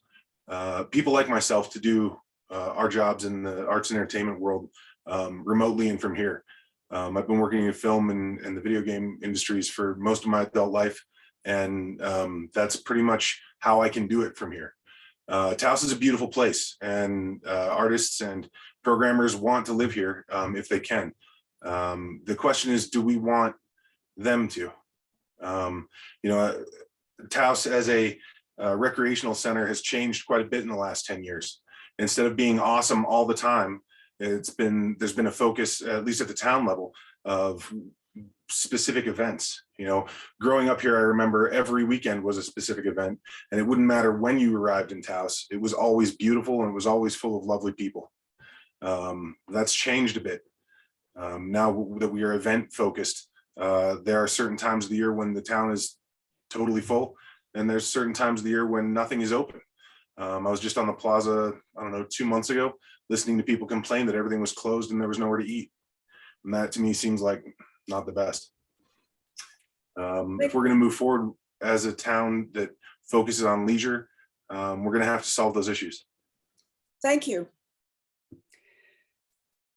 people like myself to do our jobs in the arts and entertainment world remotely and from here. I've been working in film and the video game industries for most of my adult life, and that's pretty much how I can do it from here. Taos is a beautiful place, and artists and programmers want to live here if they can. The question is, do we want them to? Taos as a recreational center has changed quite a bit in the last 10 years. Instead of being awesome all the time, there's been a focus, at least at the town level, of specific events. Growing up here, I remember every weekend was a specific event, and it wouldn't matter when you arrived in Taos. It was always beautiful, and it was always full of lovely people. That's changed a bit. Now that we are event focused, there are certain times of the year when the town is totally full, and there's certain times of the year when nothing is open. I was just on the plaza, 2 months ago, listening to people complain that everything was closed and there was nowhere to eat. And that to me seems like not the best. If we're going to move forward as a town that focuses on leisure, we're going to have to solve those issues. Thank you.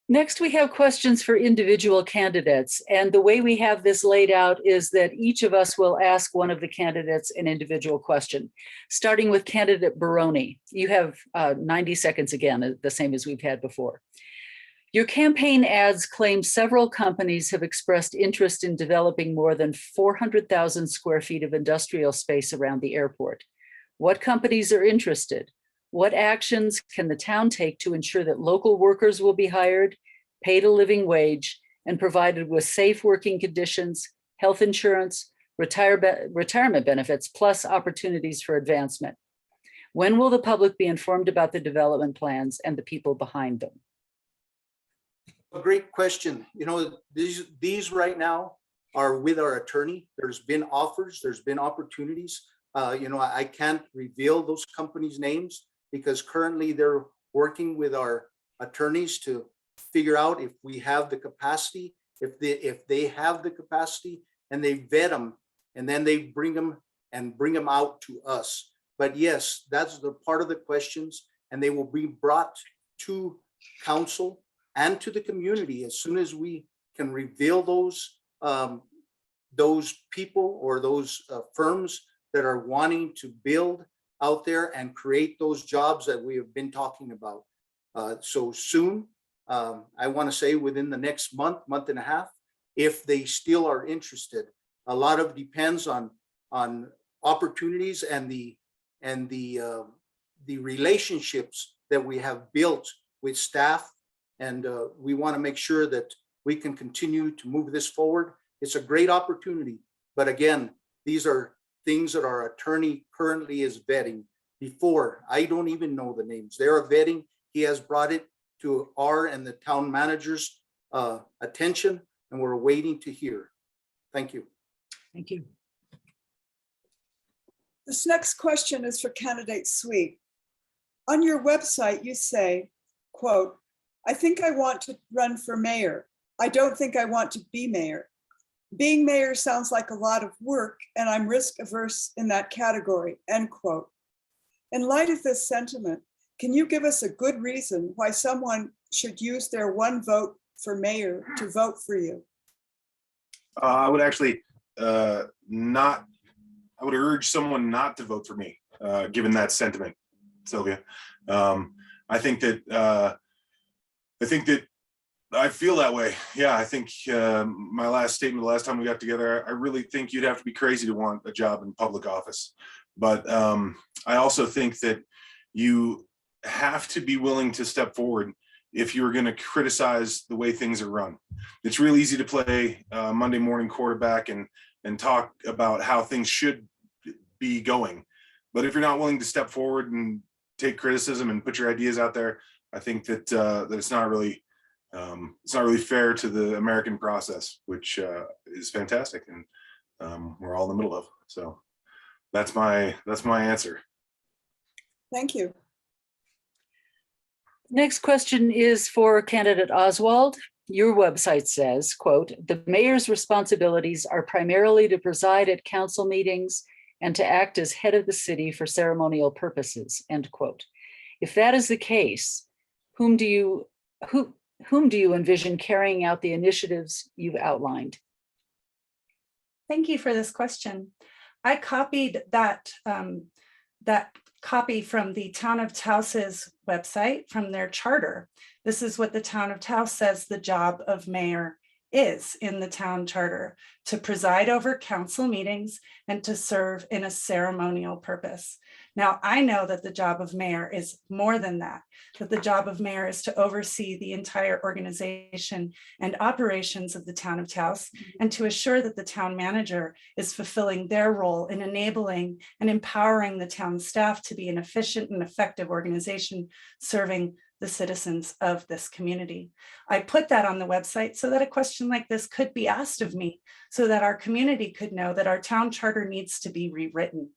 Next, we have questions for individual candidates. And the way we have this laid out is that each of us will ask one of the candidates an individual question, starting with candidate Baroni. You have 90 seconds again, the same as we've had before. Your campaign ads claim several companies have expressed interest in developing more than 400,000 square feet of industrial space around the airport. What companies are interested? What actions can the town take to ensure that local workers will be hired, paid a living wage, and provided with safe working conditions, health insurance, retirement benefits, plus opportunities for advancement? When will the public be informed about the development plans and the people behind them? A great question. These right now are with our attorney. There's been offers, there's been opportunities. I can't reveal those companies' names because currently they're working with our attorneys to figure out if we have the capacity, if they have the capacity, and they vet them, and then they bring them out to us. But yes, that's the part of the questions, and they will be brought to council and to the community as soon as we can reveal those people or those firms that are wanting to build out there and create those jobs that we have been talking about. So soon, I want to say within the next month and a half, if they still are interested. A lot of depends on opportunities and the relationships that we have built with staff. And we want to make sure that we can continue to move this forward. It's a great opportunity. But again, these are things that our attorney currently is vetting. Before, I don't even know the names. They're vetting. He has brought it to our and the town manager's attention, and we're waiting to hear. Thank you. Thank you. This next question is for candidate Sweet. On your website, you say, quote, "I think I want to run for mayor. I don't think I want to be mayor. Being mayor sounds like a lot of work, and I'm risk averse in that category, end quote. In light of this sentiment, can you give us a good reason why someone should use their one vote for mayor to vote for you? I would actually I would urge someone not to vote for me, given that sentiment, Sylvia. I think that I feel that way. Yeah, I think my last statement, the last time we got together, I really think you'd have to be crazy to want a job in public office. But I also think that you have to be willing to step forward if you're going to criticize the way things are run. It's real easy to play Monday morning quarterback and talk about how things should be going. But if you're not willing to step forward and take criticism and put your ideas out there, I think that that it's not really fair to the American process, which is fantastic, and we're all in the middle of. So that's my answer. Thank you. Next question is for candidate Oswald. Your website says, quote, "The mayor's responsibilities are primarily to preside at council meetings and to act as head of the city for ceremonial purposes," end quote. If that is the case, whom do you envision carrying out the initiatives you've outlined? Thank you for this question. I copied that copy from the Town of Taos's website, from their charter. This is what the Town of Taos says the job of mayor is in the town charter: to preside over council meetings and to serve in a ceremonial purpose. Now, I know that the job of mayor is more than that the job of mayor is to oversee the entire organization and operations of the Town of Taos, and to assure that the town manager is fulfilling their role in enabling and empowering the town staff to be an efficient and effective organization serving the citizens of this community. I put that on the website so that a question like this could be asked of me, so that our community could know that our town charter needs to be rewritten.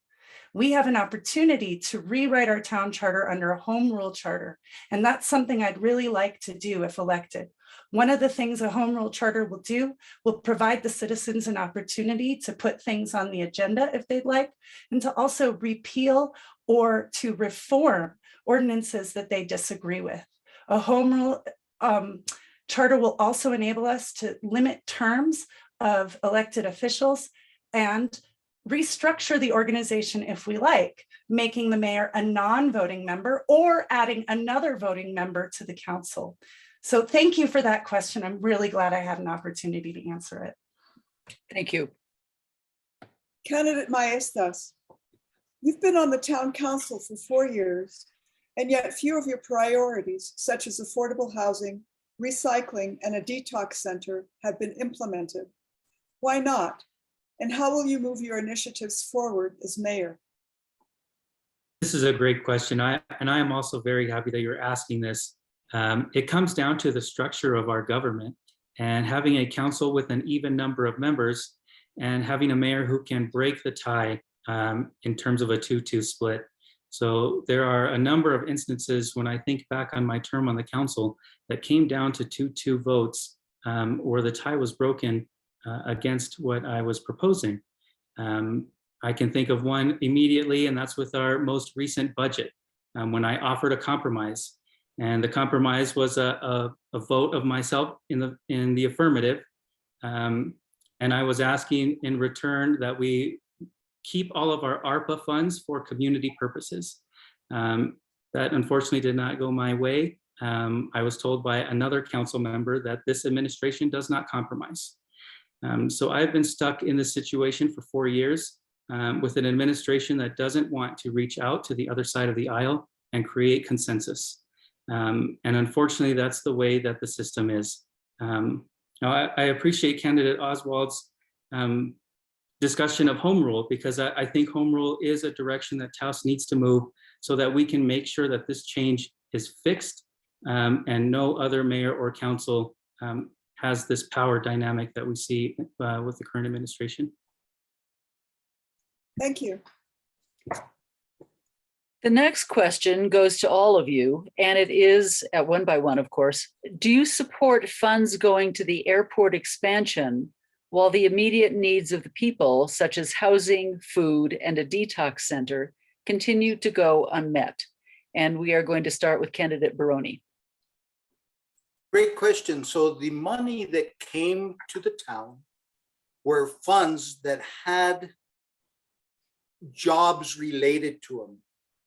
We have an opportunity to rewrite our town charter under a home rule charter, and that's something I'd really like to do if elected. One of the things a home rule charter will do will provide the citizens an opportunity to put things on the agenda if they'd like, and to also repeal or to reform ordinances that they disagree with. A home rule charter will also enable us to limit terms of elected officials and restructure the organization if we like, making the mayor a non-voting member or adding another voting member to the council. So thank you for that question. I'm really glad I had an opportunity to answer it. Thank you. Candidate Maestas, you've been on the town council for 4 years, and yet few of your priorities, such as affordable housing, recycling, and a detox center, have been implemented. Why not? And how will you move your initiatives forward as mayor? This is a great question. I am also very happy that you're asking this. It comes down to the structure of our government, and having a council with an even number of members and having a mayor who can break the tie in terms of a 2-2 split. So there are a number of instances when I think back on my term on the council that came down to 2-2 votes where the tie was broken against what I was proposing. I can think of one immediately, and that's with our most recent budget, when I offered a compromise. And the compromise was a vote of myself in the affirmative. And I was asking in return that we keep all of our ARPA funds for community purposes. That unfortunately did not go my way. I was told by another council member that this administration does not compromise. So I've been stuck in this situation for 4 years with an administration that doesn't want to reach out to the other side of the aisle and create consensus. And unfortunately, that's the way that the system is. Now, I appreciate candidate Oswald's discussion of home rule, because I think home rule is a direction that Taos needs to move so that we can make sure that this change is fixed and no other mayor or council has this power dynamic that we see with the current administration. Thank you. The next question goes to all of you, and it is one by one, of course. Do you support funds going to the airport expansion while the immediate needs of the people, such as housing, food, and a detox center, continue to go unmet. And we are going to start with candidate Baroni. Great question. So the money that came to the town were funds that had jobs related to them.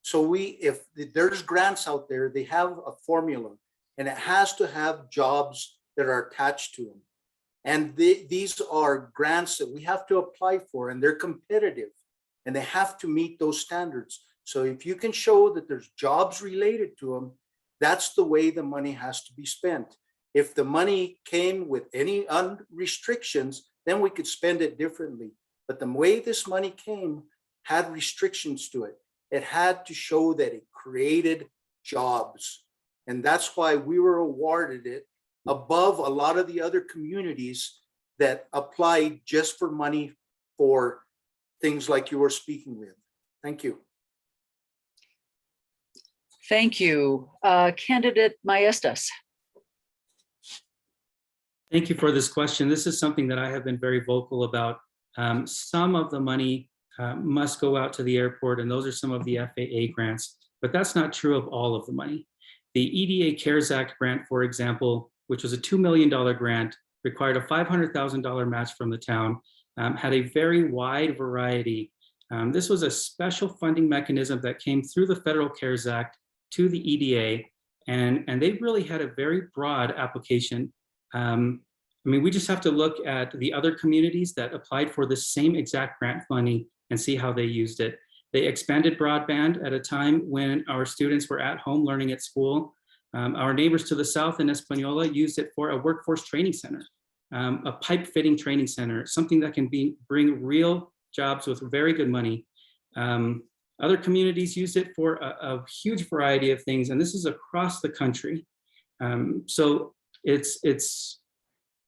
So if there's grants out there, they have a formula and it has to have jobs that are attached to them. And these are grants that we have to apply for, and they're competitive and they have to meet those standards. So if you can show that there's jobs related to them, that's the way the money has to be spent. If the money came with any restrictions, then we could spend it differently. But the way this money came had restrictions to it. It had to show that it created jobs. And that's why we were awarded it above a lot of the other communities that applied just for money for things like you were speaking with. Thank you. Thank you. Candidate Maestas. Thank you for this question. This is something that I have been very vocal about. Some of the money must go out to the airport, and those are some of the FAA grants, but that's not true of all of the money. The EDA CARES Act grant, for example, which was a $2 million grant, required a $500,000 match from the town, had a very wide variety. This was a special funding mechanism that came through the Federal CARES Act to the EDA, and they really had a very broad application. I mean, we just have to look at the other communities that applied for the same exact grant money and see how they used it. They expanded broadband at a time when our students were at home learning at school. Our neighbors to the south in Española used it for a workforce training center, a pipe fitting training center, something that can bring real jobs with very good money. Other communities used it for a huge variety of things, and this is across the country. So it's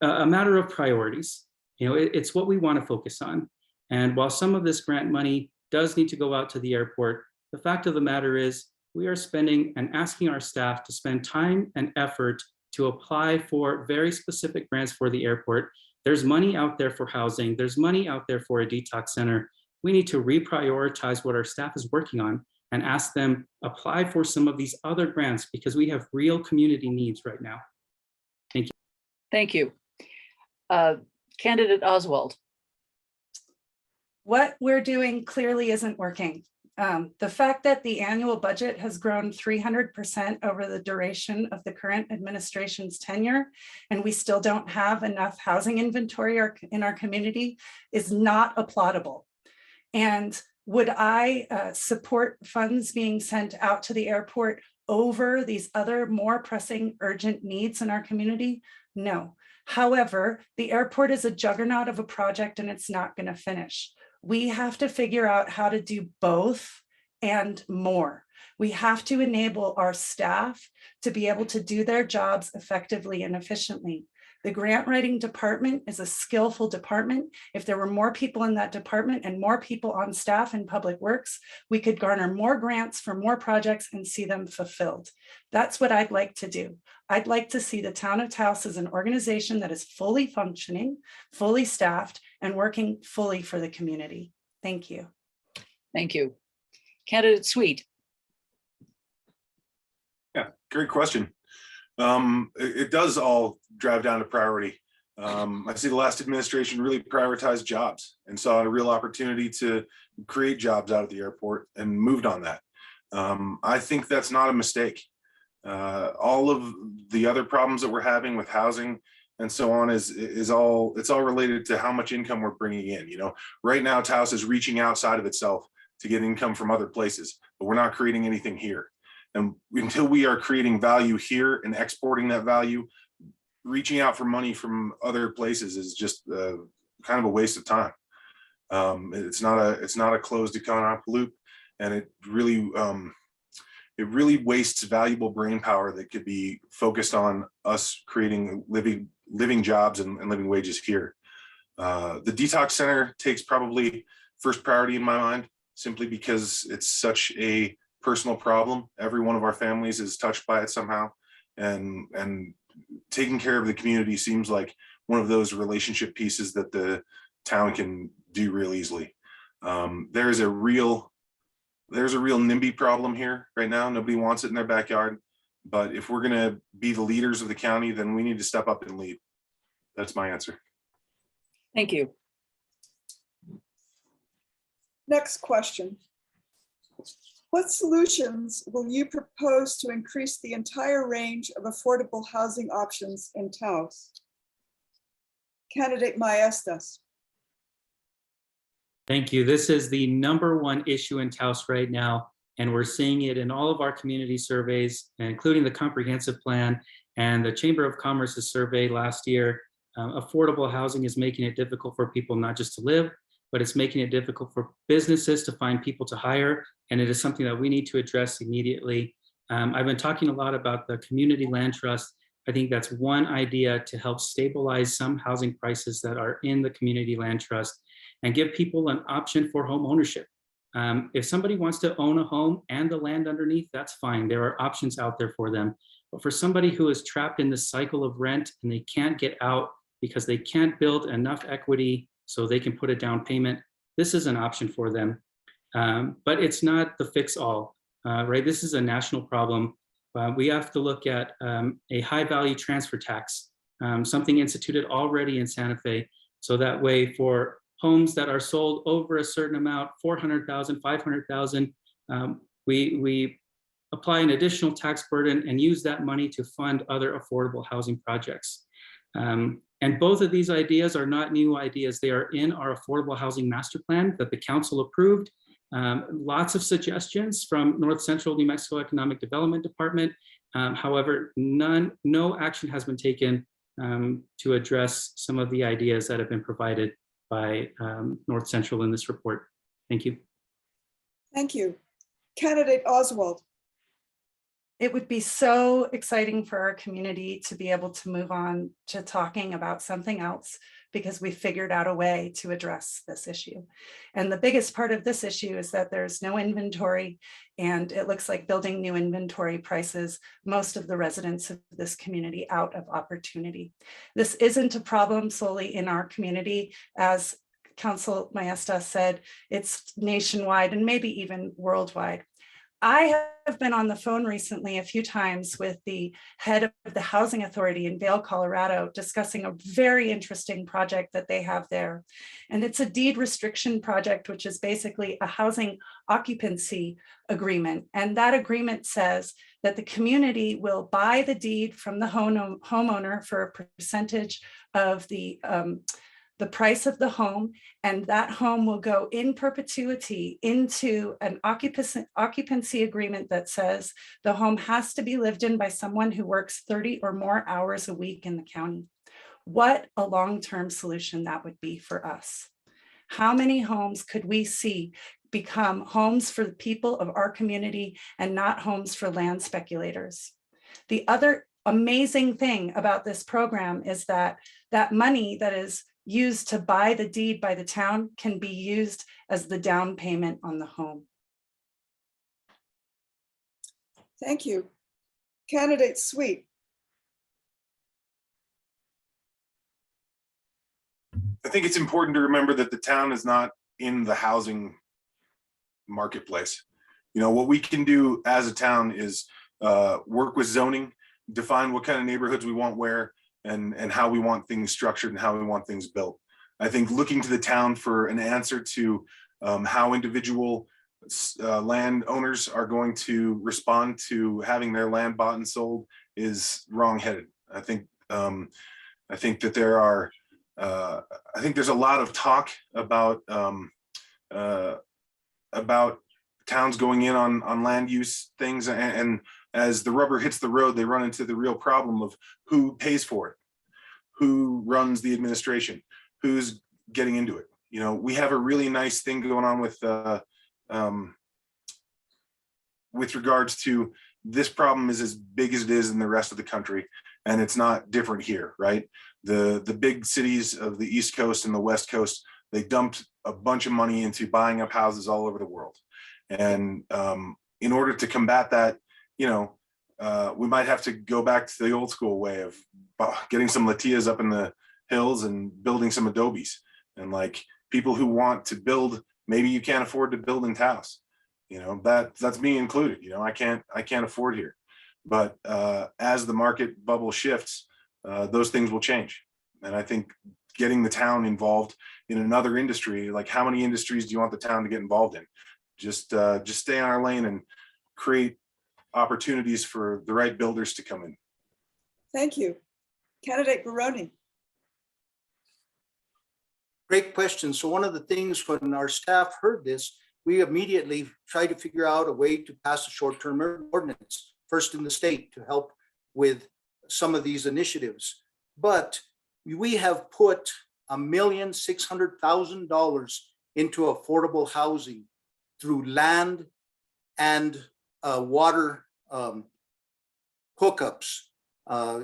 a matter of priorities. You know, it's what we want to focus on. And while some of this grant money does need to go out to the airport, the fact of the matter is we are spending and asking our staff to spend time and effort to apply for very specific grants for the airport. There's money out there for housing. There's money out there for a detox center. We need to reprioritize what our staff is working on and ask them apply for some of these other grants because we have real community needs right now. Thank you. Thank you. Candidate Oswald. What we're doing clearly isn't working. The fact that the annual budget has grown 300% over the duration of the current administration's tenure, and we still don't have enough housing inventory in our community is not applaudable. And would I support funds being sent out to the airport over these other more pressing urgent needs in our community? No. However, the airport is a juggernaut of a project and it's not going to finish. We have to figure out how to do both and more. We have to enable our staff to be able to do their jobs effectively and efficiently. The grant writing department is a skillful department. If there were more people in that department and more people on staff in public works, we could garner more grants for more projects and see them fulfilled. That's what I'd like to do. I'd like to see the town of Taos as an organization that is fully functioning, fully staffed, and working fully for the community. Thank you. Thank you. Candidate Sweet. Yeah, great question. It does all drive down to priority. I see the last administration really prioritized jobs and saw a real opportunity to create jobs out at the airport and moved on that. I think that's not a mistake. All of the other problems that we're having with housing and so on is all related to how much income we're bringing in. You know, right now Taos is reaching outside of itself to get income from other places, but we're not creating anything here. And until we are creating value here and exporting that value, reaching out for money from other places is just kind of a waste of time. It's not a closed economic loop, and it really wastes valuable brain power that could be focused on us creating living jobs and living wages here. The detox center takes probably first priority in my mind, simply because it's such a personal problem. Every one of our families is touched by it somehow, and taking care of the community seems like one of those relationship pieces that the town can do real easily. There's a real NIMBY problem here right now. Nobody wants it in their backyard. But if we're gonna be the leaders of the county, then we need to step up and lead. That's my answer. Thank you. Next question. What solutions will you propose to increase the entire range of affordable housing options in Taos? Candidate Maestas. Thank you. This is the #1 issue in Taos right now, and we're seeing it in all of our community surveys, including the comprehensive plan and the Chamber of Commerce's survey last year. Affordable housing is making it difficult for people not just to live, but it's making it difficult for businesses to find people to hire, and it is something that we need to address immediately. I've been talking a lot about the community land trust. I think that's one idea to help stabilize some housing prices that are in the community land trust and give people an option for home ownership. If somebody wants to own a home and the land underneath, that's fine. There are options out there for them. But for somebody who is trapped in the cycle of rent and they can't get out because they can't build enough equity so they can put a down payment, this is an option for them. But it's not the fix all, right? This is a national problem. We have to look at a high value transfer tax, something instituted already in Santa Fe. So that way for homes that are sold over a certain amount, 400,000, 500,000, we apply an additional tax burden and use that money to fund other affordable housing projects. And both of these ideas are not new ideas. They are in our affordable housing master plan that the council approved. Lots of suggestions from North Central New Mexico Economic Development Department. However, no action has been taken to address some of the ideas that have been provided by North Central in this report. Thank you. Thank you. Candidate Oswald. It would be so exciting for our community to be able to move on to talking about something else because we figured out a way to address this issue. And the biggest part of this issue is that there's no inventory, and it looks like building new inventory prices most of the residents of this community out of opportunity. This isn't a problem solely in our community. As Council Maestas said, it's nationwide and maybe even worldwide. I have been on the phone recently a few times with the head of the Housing Authority in Vail, Colorado, discussing a very interesting project that they have there. And it's a deed restriction project, which is basically a housing occupancy agreement. And that agreement says that the community will buy the deed from the homeowner for a percentage of the price of the home, and that home will go in perpetuity into an occupancy agreement that says the home has to be lived in by someone who works 30 or more hours a week in the county. What a long-term solution that would be for us. How many homes could we see become homes for the people of our community and not homes for land speculators? The other amazing thing about this program is that that money that is used to buy the deed by the town can be used as the down payment on the home. Thank you. Candidate Sweet. I think it's important to remember that the town is not in the housing marketplace. You know, what we can do as a town is work with zoning, define what kind of neighborhoods we want where, and how we want things structured and how we want things built. I think looking to the town for an answer to how individual landowners are going to respond to having their land bought and sold is wrong-headed. I think that there are I think there's a lot of talk about towns going in on land use things, and as the rubber hits the road, they run into the real problem of who pays for it, who runs the administration, who's getting into it. You know, we have a really nice thing going on with regards to this problem is as big as it is in the rest of the country, and it's not different here, right? The big cities of the East Coast and the West Coast, they dumped a bunch of money into buying up houses all over the world. And in order to combat that, you know, we might have to go back to the old school way of getting some Latias up in the hills and building some adobes. And like people who want to build, maybe you can't afford to build in Taos. You know, that's me included. You know, I can't afford here. But as the market bubble shifts, those things will change. And I think getting the town involved in another industry, like how many industries do you want the town to get involved in? Just stay on our lane and create opportunities for the right builders to come in. Thank you. Candidate Baroni. Great question. So one of the things when our staff heard this, we immediately tried to figure out a way to pass a short-term ordinance, first in the state, to help with some of these initiatives. But we have put $1,600,000 into affordable housing through land and water hookups.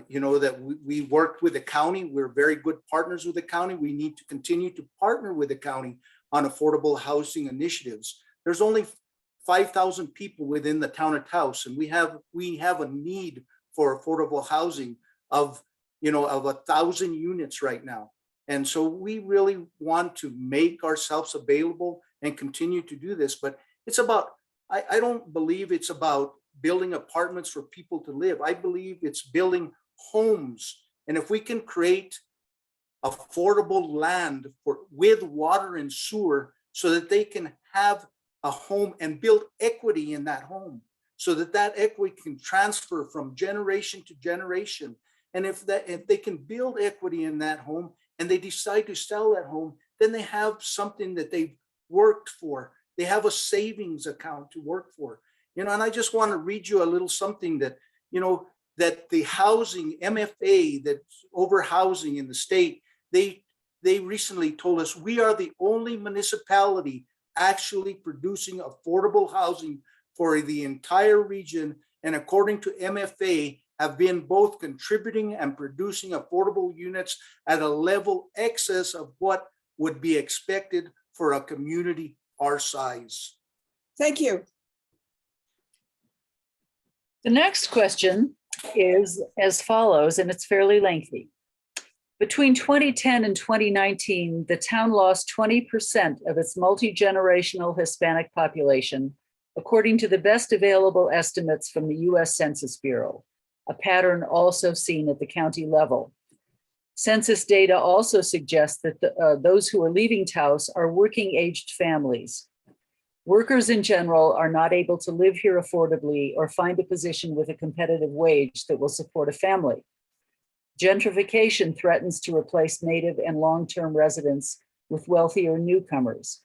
You know, that we worked with the county. We're very good partners with the county. We need to continue to partner with the county on affordable housing initiatives. There's only 5,000 people within the town of Taos, and we have a need for affordable housing of 1,000 units right now. And so we really want to make ourselves available and continue to do this. But it's about, I don't believe it's about building apartments for people to live. I believe it's building homes. And if we can create affordable land with water and sewer so that they can have a home and build equity in that home, so that equity can transfer from generation to generation. And if they can build equity in that home and they decide to sell that home, then they have something that they've worked for. They have a savings account to work for. You know, and I just want to read you a little something that, you know, that the housing MFA, that's over housing in the state, they recently told us we are the only municipality actually producing affordable housing for the entire region. And according to MFA, have been both contributing and producing affordable units at a level excess of what would be expected for a community our size. Thank you. The next question is as follows, and it's fairly lengthy. Between 2010 and 2019, the town lost 20% of its multi-generational Hispanic population, according to the best available estimates from the US Census Bureau, a pattern also seen at the county level. Census data also suggests that those who are leaving Taos are working-aged families. Workers in general are not able to live here affordably or find a position with a competitive wage that will support a family. Gentrification threatens to replace native and long-term residents with wealthier newcomers.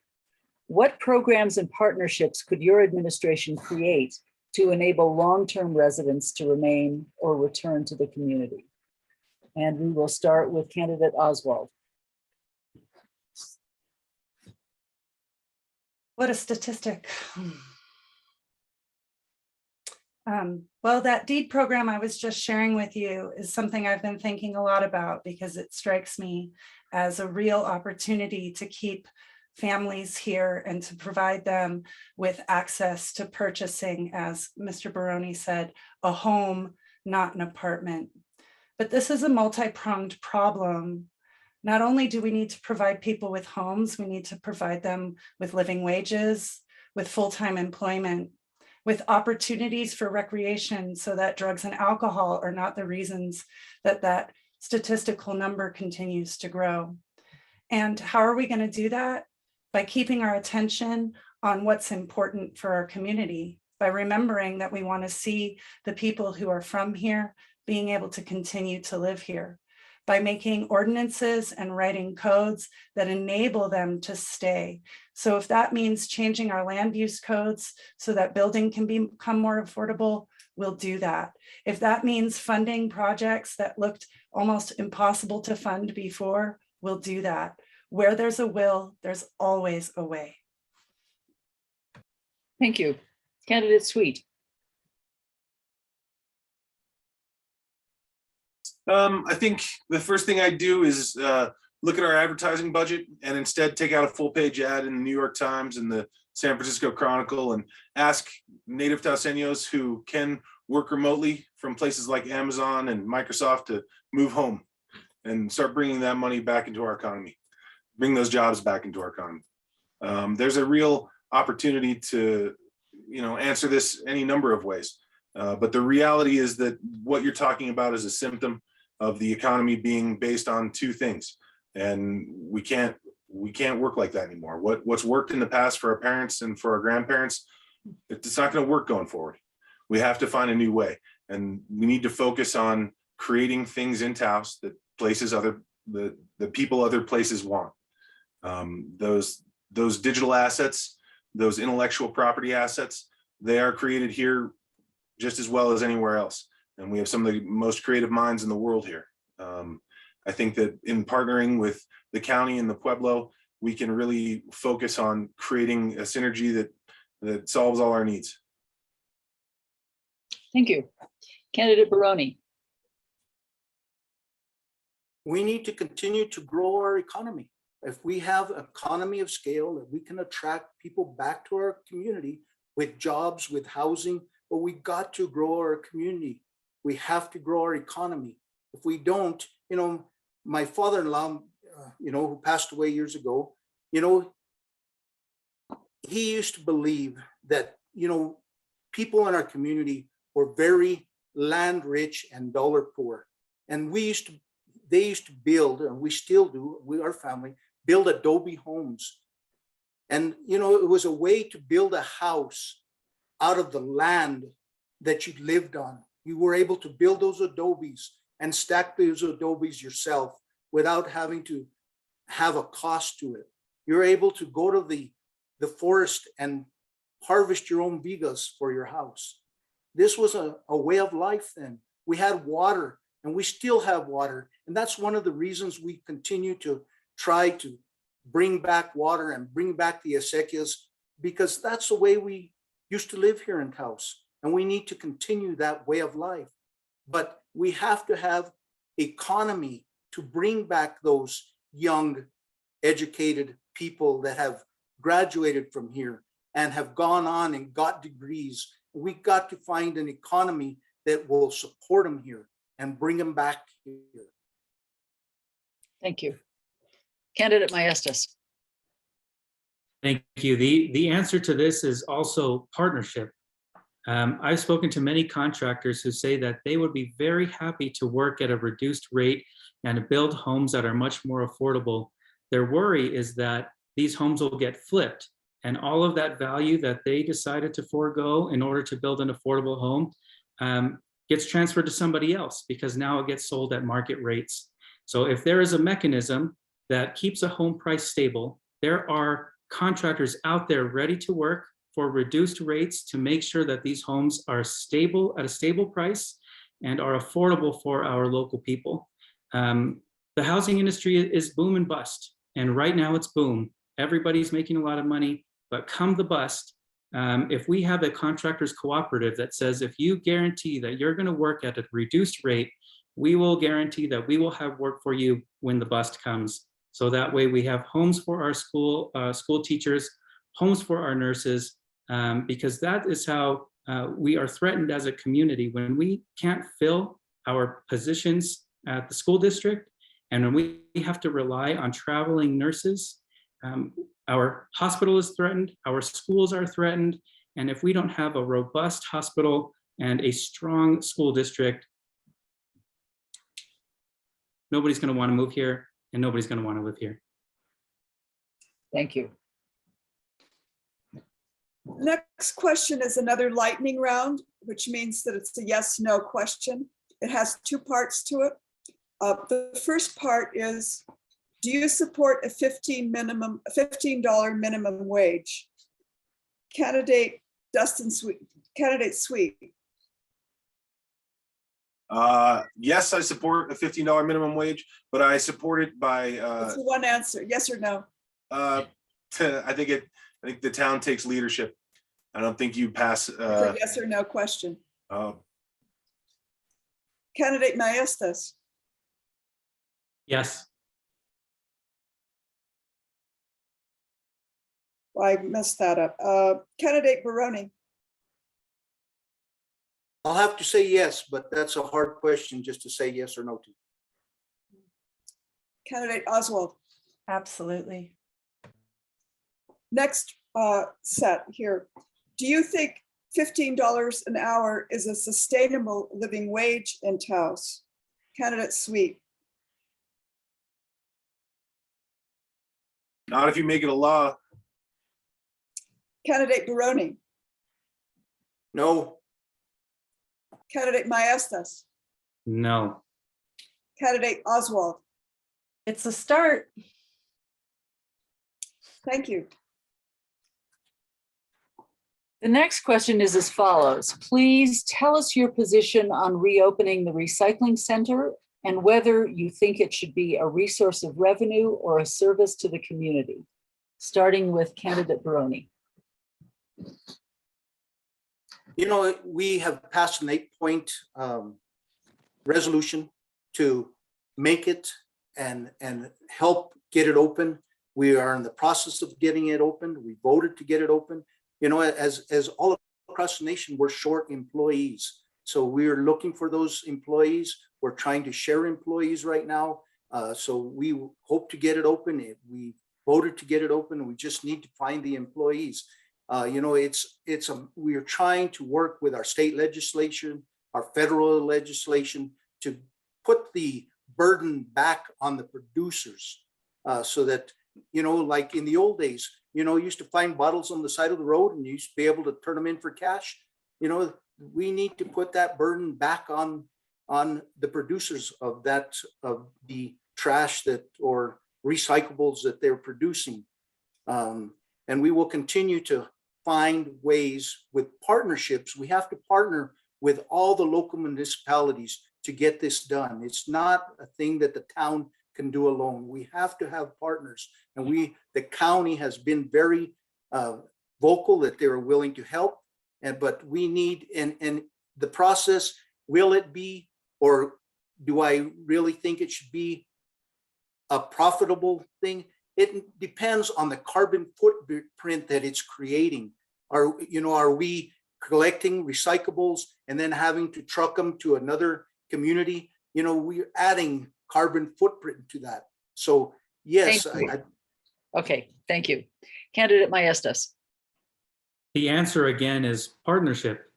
What programs and partnerships could your administration create to enable long-term residents to remain or return to the community? And we will start with candidate Oswald. What a statistic. Well, that deed program I was just sharing with you is something I've been thinking a lot about because it strikes me as a real opportunity to keep families here and to provide them with access to purchasing, as Mr. Baroni said, a home, not an apartment. But this is a multi-pronged problem. Not only do we need to provide people with homes, we need to provide them with living wages, with full-time employment, with opportunities for recreation so that drugs and alcohol are not the reasons that that statistical number continues to grow. And how are we going to do that? By keeping our attention on what's important for our community, by remembering that we want to see the people who are from here being able to continue to live here, by making ordinances and writing codes that enable them to stay. So if that means changing our land use codes so that building can become more affordable, we'll do that. If that means funding projects that looked almost impossible to fund before, we'll do that. Where there's a will, there's always a way. Thank you. Candidate Sweet. I think the first thing I do is look at our advertising budget and instead take out a full page ad in the New York Times and the San Francisco Chronicle and ask native Taoseños who can work remotely from places like Amazon and Microsoft to move home. and start bringing that money back into our economy, bring those jobs back into our economy. There's a real opportunity to, answer this any number of ways. But the reality is that what you're talking about is a symptom of the economy being based on two things. And we can't work like that anymore. What's worked in the past for our parents and for our grandparents, it's not going to work going forward. We have to find a new way. And we need to focus on creating things in Taos that the people other places want. Those digital assets, those intellectual property assets, they are created here just as well as anywhere else. And we have some of the most creative minds in the world here. I think that in partnering with the county and the Pueblo, we can really focus on creating a synergy that solves all our needs. Thank you. Candidate Baroni. We need to continue to grow our economy. If we have an economy of scale, that we can attract people back to our community with jobs, with housing, but we got to grow our community. We have to grow our economy. If we don't, my father-in-law, who passed away years ago, he used to believe that, people in our community were very land rich and dollar poor. And they used to build, and we still do, our family, build adobe homes. And, it was a way to build a house out of the land that you lived on. You were able to build those adobes and stack those adobes yourself without having to have a cost to it. You're able to go to the forest and harvest your own vigas for your house. This was a way of life then. We had water, and we still have water. And that's one of the reasons we continue to try to bring back water and bring back the acequias, because that's the way we used to live here in Taos. And we need to continue that way of life. But we have to have economy to bring back those young, educated people that have graduated from here and have gone on and got degrees. We got to find an economy that will support them here and bring them back here. Thank you. Candidate Maestas. Thank you. The answer to this is also partnership. I've spoken to many contractors who say that they would be very happy to work at a reduced rate and build homes that are much more affordable. Their worry is that these homes will get flipped, and all of that value that they decided to forego in order to build an affordable home gets transferred to somebody else, because now it gets sold at market rates. So if there is a mechanism that keeps a home price stable, there are contractors out there ready to work for reduced rates to make sure that these homes are stable at a stable price and are affordable for our local people. The housing industry is boom and bust, and right now it's boom. Everybody's making a lot of money, but come the bust, if we have a contractors cooperative that says, if you guarantee that you're going to work at a reduced rate, we will guarantee that we will have work for you when the bust comes. So that way we have homes for our school teachers, homes for our nurses, because that is how we are threatened as a community when we can't fill our positions at the school district, and when we have to rely on traveling nurses. Our hospital is threatened, our schools are threatened, and if we don't have a robust hospital and a strong school district, nobody's going to want to move here, and nobody's going to want to live here. Thank you. Next question is another lightning round, which means that it's a yes/no question. It has two parts to it. The first part is, do you support a $15 minimum wage? Candidate Sweet. Yes, I support a $15 minimum wage, but I support it by. That's the one answer, yes or no? I think the town takes leadership. I don't think you pass. It's a yes or no question. Candidate Maestas. Yes. Well, I messed that up. Candidate Baroni. I'll have to say yes, but that's a hard question just to say yes or no to. Candidate Oswald. Absolutely. Next set here. Do you think $15 an hour is a sustainable living wage in Taos? Candidate Sweet. Not if you make it a law. Candidate Baroni. No. Candidate Maestas. No. Candidate Oswald. It's a start. Thank you. The next question is as follows. Please tell us your position on reopening the recycling center and whether you think it should be a resource of revenue or a service to the community, starting with candidate Baroni. You know, we have passed an 8-point resolution to make it and help get it open. We are in the process of getting it open. We voted to get it open. You know, as all across the nation, we're short employees. So we're looking for those employees. We're trying to share employees right now. So we hope to get it open. We voted to get it open. We just need to find the employees. You know, we are trying to work with our state legislation, our federal legislation to put the burden back on the producers so that, you know, like in the old days, you know, you used to find bottles on the side of the road and you used to be able to turn them in for cash. You know, we need to put that burden back on the producers of the trash or recyclables that they're producing. And we will continue to find ways with partnerships. We have to partner with all the local municipalities to get this done. It's not a thing that the town can do alone. We have to have partners. And the county has been very vocal that they are willing to help. But we need, and the process, will it be, or do I really think it should be a profitable thing? It depends on the carbon footprint that it's creating. Are we collecting recyclables and then having to truck them to another community? You know, we're adding carbon footprint to that. So yes. Okay, thank you. Candidate Maestas. The answer again is partnership.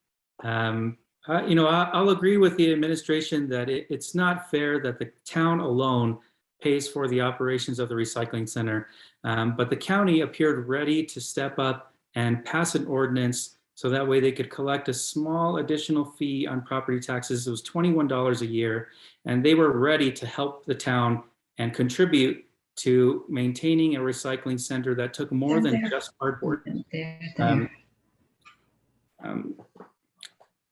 You know, I'll agree with the administration that it's not fair that the town alone pays for the operations of the recycling center. But the county appeared ready to step up and pass an ordinance so that way they could collect a small additional fee on property taxes. It was $21 a year, and they were ready to help the town and contribute to maintaining a recycling center that took more than just cardboard.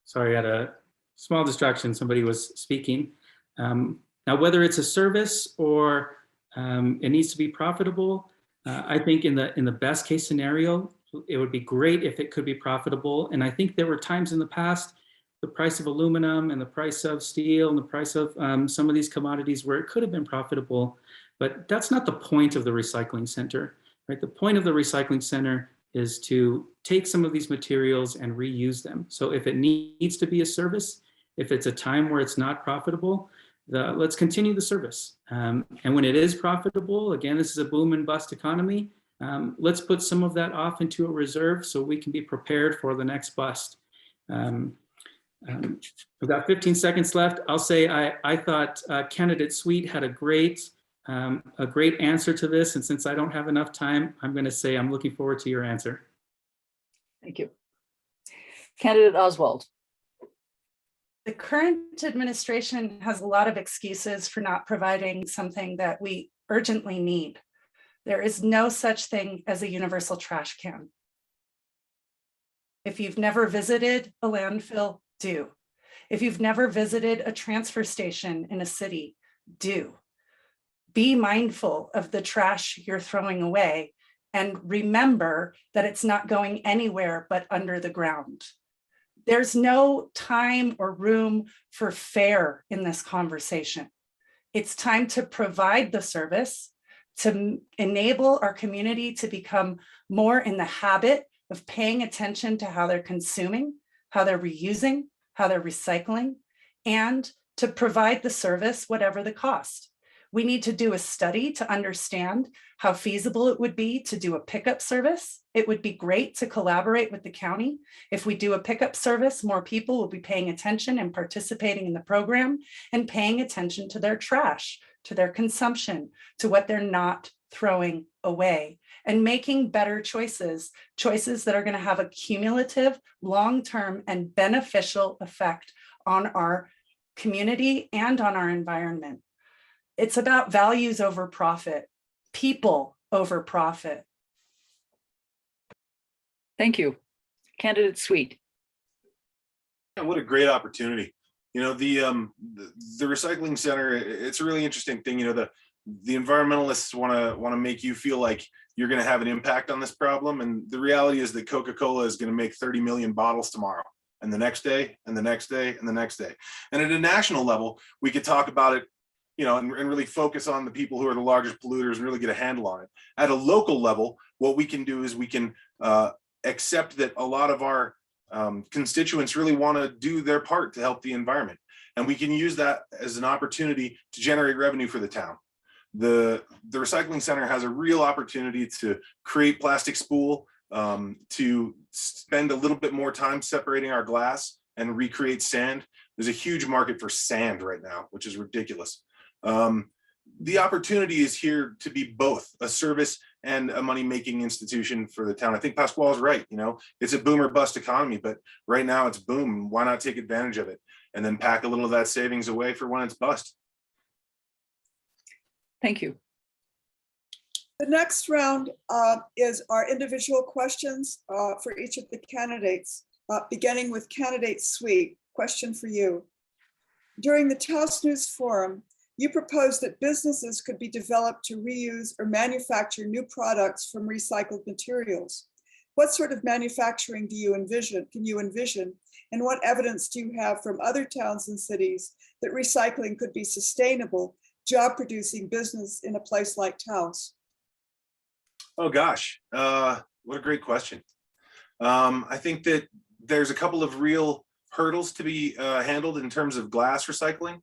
Sorry, I had a small distraction. Somebody was speaking. Now, whether it's a service or it needs to be profitable, I think in the best case scenario, it would be great if it could be profitable. And I think there were times in the past, the price of aluminum and the price of steel and the price of some of these commodities where it could have been profitable, but that's not the point of the recycling center, right? The point of the recycling center is to take some of these materials and reuse them. So if it needs to be a service, if it's a time where it's not profitable, let's continue the service. And when it is profitable, again, this is a boom and bust economy, let's put some of that off into a reserve so we can be prepared for the next bust. We've got 15 seconds left. I'll say I thought candidate Sweet had a great answer to this. And since I don't have enough time, I'm going to say I'm looking forward to your answer. Thank you. Candidate Oswald. The current administration has a lot of excuses for not providing something that we urgently need. There is no such thing as a universal trash can. If you've never visited a landfill, do. If you've never visited a transfer station in a city, do. Be mindful of the trash you're throwing away and remember that it's not going anywhere but under the ground. There's no time or room for fair in this conversation. It's time to provide the service, to enable our community to become more in the habit of paying attention to how they're consuming, how they're reusing, how they're recycling, and to provide the service, whatever the cost. We need to do a study to understand how feasible it would be to do a pickup service. It would be great to collaborate with the county. If we do a pickup service, more people will be paying attention and participating in the program and paying attention to their trash, to their consumption, to what they're not throwing away, and making better choices, choices that are going to have a cumulative, long-term, and beneficial effect on our community and on our environment. It's about values over profit, people over profit. Thank you. Candidate Sweet. Yeah, what a great opportunity. You know, the recycling center, it's a really interesting thing. You know, the environmentalists want to make you feel like you're going to have an impact on this problem. And the reality is that Coca-Cola is going to make 30 million bottles tomorrow, and the next day, and the next day, and the next day. And at a national level, we could talk about it, you know, and really focus on the people who are the largest polluters and really get a handle on it. At a local level, what we can do is we can accept that a lot of our constituents really want to do their part to help the environment. And we can use that as an opportunity to generate revenue for the town. The recycling center has a real opportunity to create plastic spool, to spend a little bit more time separating our glass and recreate sand. There's a huge market for sand right now, which is ridiculous. The opportunity is here to be both a service and a money-making institution for the town. I think Pasquale's right, you know, it's a boom or bust economy, but right now it's boom. Why not take advantage of it and then pack a little of that savings away for when it's bust? Thank you. The next round is our individual questions for each of the candidates, beginning with candidate Sweet. Question for you. During the Taos News Forum, you proposed that businesses could be developed to reuse or manufacture new products from recycled materials. What sort of manufacturing do you envision? Can you envision? And what evidence do you have from other towns and cities that recycling could be sustainable, job-producing business in a place like Taos? Oh gosh, what a great question. I think that there's a couple of real hurdles to be handled in terms of glass recycling.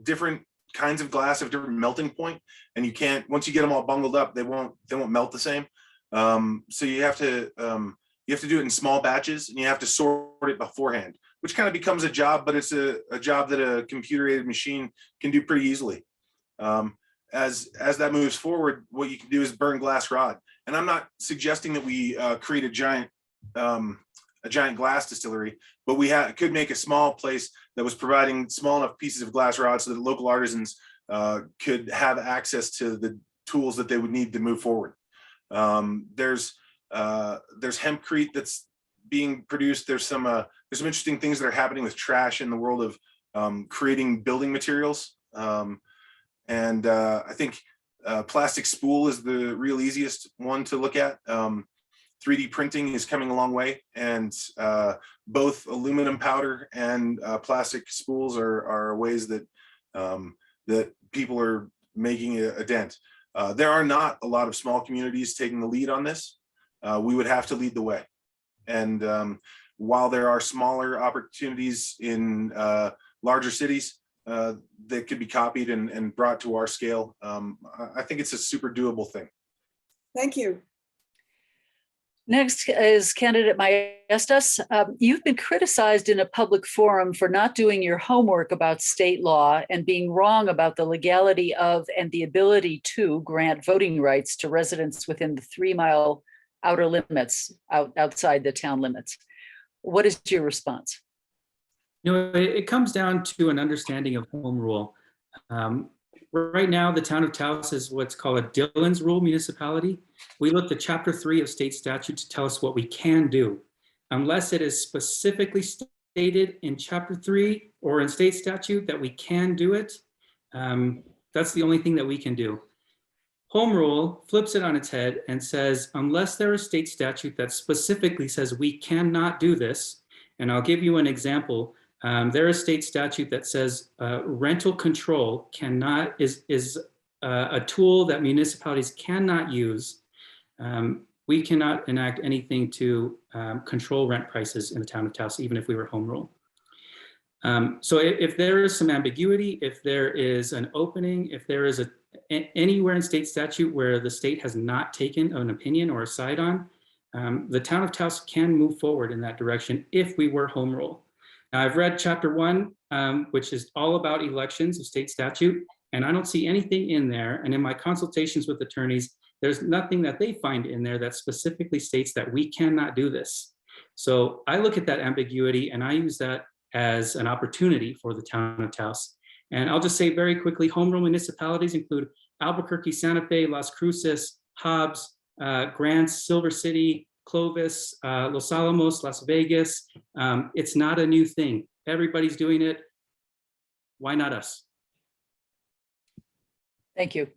Different kinds of glass have different melting point, and you can't, once you get them all bungled up, they won't melt the same. So you have to do it in small batches, and you have to sort it beforehand, which kind of becomes a job, but it's a job that a computer-aided machine can do pretty easily. As that moves forward, what you can do is burn glass rod. And I'm not suggesting that we create a giant glass distillery, but we could make a small place that was providing small enough pieces of glass rod so that local artisans could have access to the tools that they would need to move forward. There's hempcrete that's being produced. There's some interesting things that are happening with trash in the world of creating building materials. And I think plastic spool is the real easiest one to look at. 3D printing is coming a long way, and both aluminum powder and plastic spools are ways that that people are making a dent. There are not a lot of small communities taking the lead on this. We would have to lead the way. And while there are smaller opportunities in larger cities that could be copied and brought to our scale, I think it's a super doable thing. Thank you. Next is candidate Maestas. You've been criticized in a public forum for not doing your homework about state law and being wrong about the legality of and the ability to grant voting rights to residents within the 3-mile outer limits, outside the town limits. What is your response? You know, it comes down to an understanding of home rule. Right now, the town of Taos is what's called a Dillon's Rule municipality. We looked at Chapter 3 of state statute to tell us what we can do. Unless it is specifically stated in Chapter 3 or in state statute that we can do it, that's the only thing that we can do. Home rule flips it on its head and says, unless there is state statute that specifically says we cannot do this, and I'll give you an example. There is state statute that says rental control is a tool that municipalities cannot use. We cannot enact anything to control rent prices in the town of Taos, even if we were home rule. So if there is some ambiguity, if there is an opening, if there is anywhere in state statute where the state has not taken an opinion or a side on, the town of Taos can move forward in that direction if we were home rule. Now, I've read chapter 1, which is all about elections of state statute, and I don't see anything in there. And in my consultations with attorneys, there's nothing that they find in there that specifically states that we cannot do this. So I look at that ambiguity and I use that as an opportunity for the town of Taos. And I'll just say very quickly, home rule municipalities include Albuquerque, Santa Fe, Las Cruces, Hobbs, Grants, Silver City, Clovis, Los Alamos, Las Vegas. It's not a new thing. Everybody's doing it. Why not us? Thank you.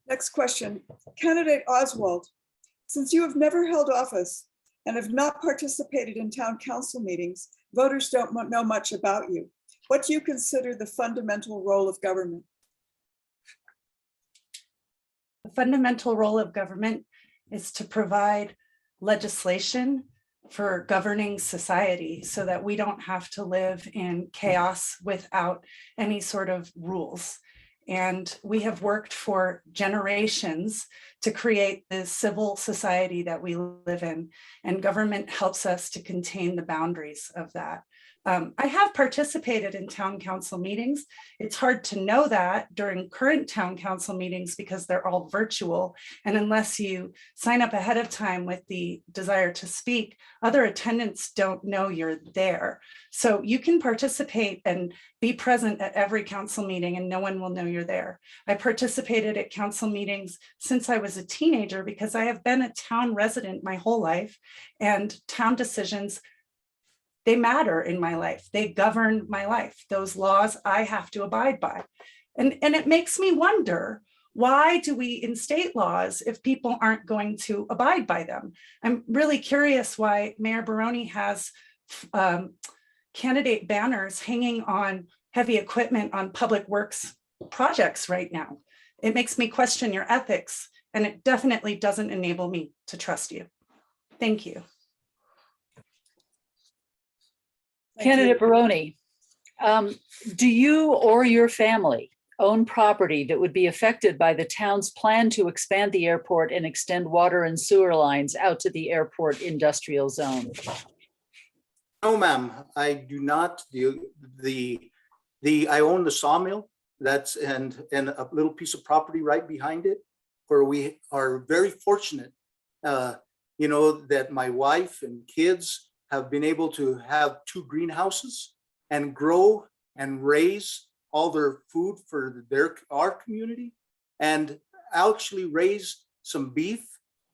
Next question. Candidate Oswald, since you have never held office and have not participated in town council meetings, voters don't know much about you. What do you consider the fundamental role of government? The fundamental role of government is to provide legislation for governing society so that we don't have to live in chaos without any sort of rules. And we have worked for generations to create this civil society that we live in, and government helps us to contain the boundaries of that. I have participated in town council meetings. It's hard to know that during current town council meetings because they're all virtual. And unless you sign up ahead of time with the desire to speak, other attendants don't know you're there. So you can participate and be present at every council meeting and no one will know you're there. I participated at council meetings since I was a teenager because I have been a town resident my whole life, and town decisions, they matter in my life. They govern my life. Those laws I have to abide by. And it makes me wonder, why do we instate laws if people aren't going to abide by them? I'm really curious why Mayor Baroni has candidate banners hanging on heavy equipment on public works projects right now. It makes me question your ethics, and it definitely doesn't enable me to trust you. Thank you. Candidate Baroni, do you or your family own property that would be affected by the town's plan to expand the airport and extend water and sewer lines out to the airport industrial zone? No, ma'am, I do not. I own the sawmill and a little piece of property right behind it, where we are very fortunate, that my wife and kids have been able to have 2 greenhouses and grow and raise all their food for our community, and actually raise some beef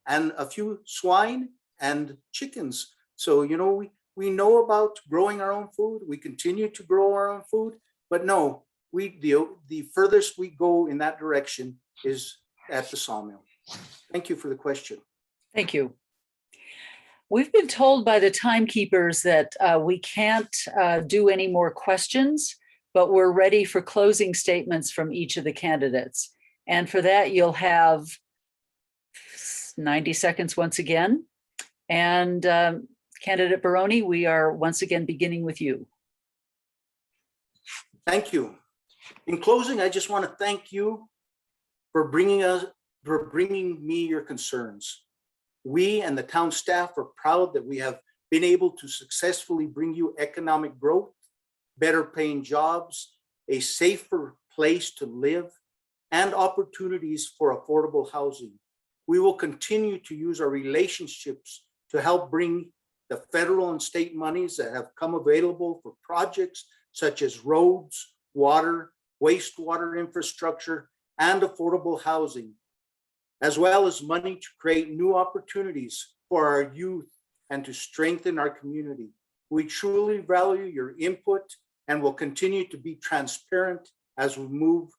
and a few swine and chickens. So, we know about growing our own food. We continue to grow our own food, but no, the furthest we go in that direction is at the sawmill. Thank you for the question. Thank you. We've been told by the timekeepers that we can't do any more questions, but we're ready for closing statements from each of the candidates. And for that, you'll have 90 seconds once again. And Candidate Baroni, we are once again beginning with you. Thank you. In closing, I just want to thank you for bringing me your concerns. We and the town staff are proud that we have been able to successfully bring you economic growth, better paying jobs, a safer place to live, and opportunities for affordable housing. We will continue to use our relationships to help bring the federal and state monies that have come available for projects such as roads, water, wastewater infrastructure, and affordable housing, as well as money to create new opportunities for our youth and to strengthen our community. We truly value your input and will continue to be transparent as we move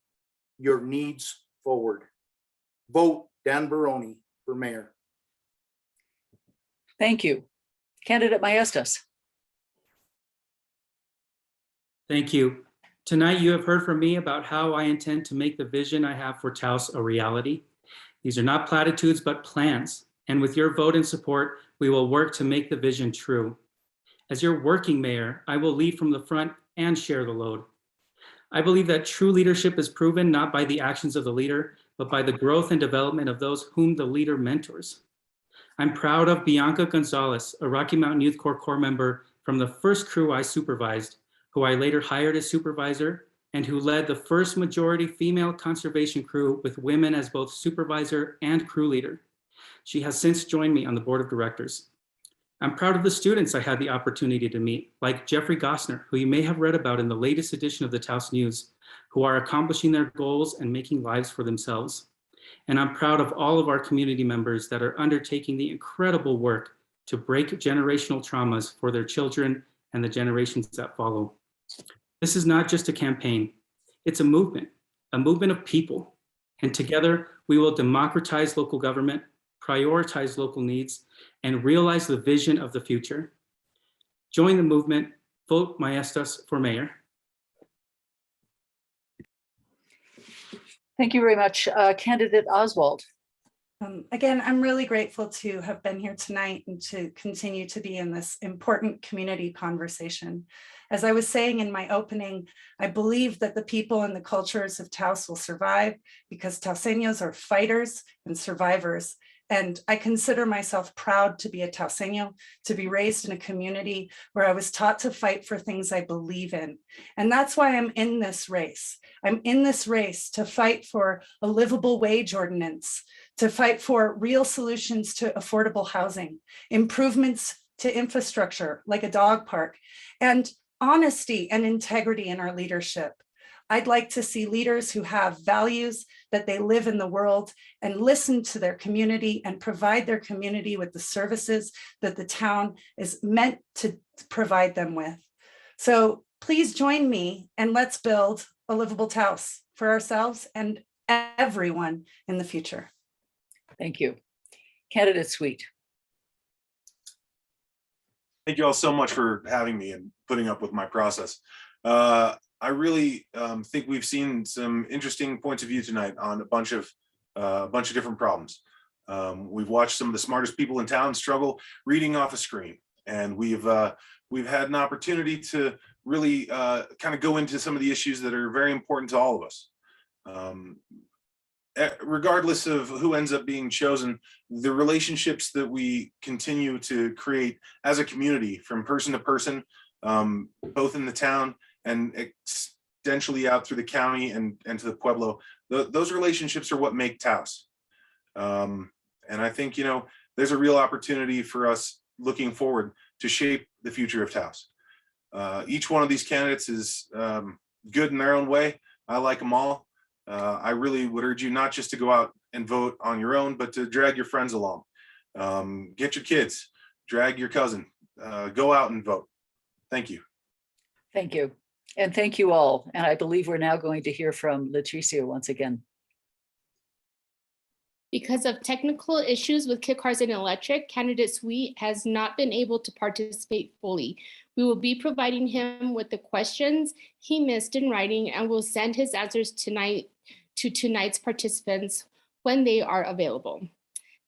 your needs forward. Vote Dan Baroni for mayor. Thank you. Candidate Maestas. Thank you. Tonight, you have heard from me about how I intend to make the vision I have for Taos a reality. These are not platitudes, but plans. And with your vote and support, we will work to make the vision true. As your working mayor, I will lead from the front and share the load. I believe that true leadership is proven not by the actions of the leader, but by the growth and development of those whom the leader mentors. I'm proud of Bianca Gonzalez, a Rocky Mountain Youth Corps member from the first crew I supervised, who I later hired as supervisor, and who led the first majority female conservation crew with women as both supervisor and crew leader. She has since joined me on the board of directors. I'm proud of the students I had the opportunity to meet, like Jeffrey Gossner, who you may have read about in the latest edition of the Taos News, who are accomplishing their goals and making lives for themselves. And I'm proud of all of our community members that are undertaking the incredible work to break generational traumas for their children and the generations that follow. This is not just a campaign, it's a movement of people. And together we will democratize local government, prioritize local needs, and realize the vision of the future. Join the movement, vote Maestas for mayor. Thank you very much. Candidate Oswald. Again, I'm really grateful to have been here tonight and to continue to be in this important community conversation. As I was saying in my opening, I believe that the people and the cultures of Taos will survive because Taoseños are fighters and survivors. And I consider myself proud to be a Taoseño, to be raised in a community where I was taught to fight for things I believe in. And that's why I'm in this race. I'm in this race to fight for a livable wage ordinance, to fight for real solutions to affordable housing, improvements to infrastructure like a dog park, and honesty and integrity in our leadership. I'd like to see leaders who have values, that they live in the world and listen to their community and provide their community with the services that the town is meant to provide them with. So please join me and let's build a livable Taos for ourselves and everyone in the future. Thank you. Candidate Sweet. Thank you all so much for having me and putting up with my process. I really think we've seen some interesting points of view tonight on a bunch of different problems. We've watched some of the smartest people in town struggle reading off a screen, and we've had an opportunity to really kind of go into some of the issues that are very important to all of us. Regardless of who ends up being chosen, the relationships that we continue to create as a community from person to person, both in the town and extensionally out through the county and to the Pueblo, those relationships are what make Taos. And I think, there's a real opportunity for us looking forward to shape the future of Taos. Each one of these candidates is good in their own way. I like them all. I really would urge you not just to go out and vote on your own, but to drag your friends along. Get your kids, drag your cousin, go out and vote. Thank you. Thank you. And thank you all. And I believe we're now going to hear from Letricia once again. Because of technical issues with Kit Carson Electric, candidate Sweet has not been able to participate fully. We will be providing him with the questions he missed in writing and will send his answers tonight to tonight's participants when they are available.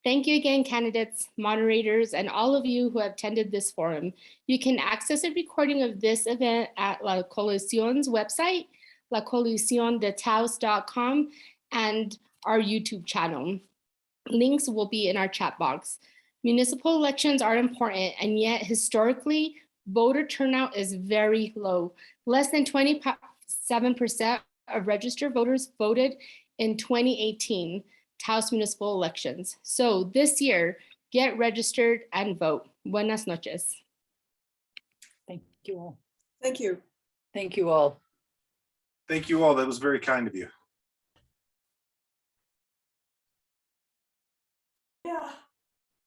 Thank you again, candidates, moderators, and all of you who have attended this forum. You can access a recording of this event at La Coalición's website, lacoalicióndetaos.com, and our YouTube channel. Links will be in our chat box. Municipal elections are important, and yet historically, voter turnout is very low. Less than 27% of registered voters voted in 2018 Taos municipal elections. So this year, get registered and vote. Buenas noches. Thank you all. Thank you. Thank you all. Thank you all. That was very kind of you. Yeah.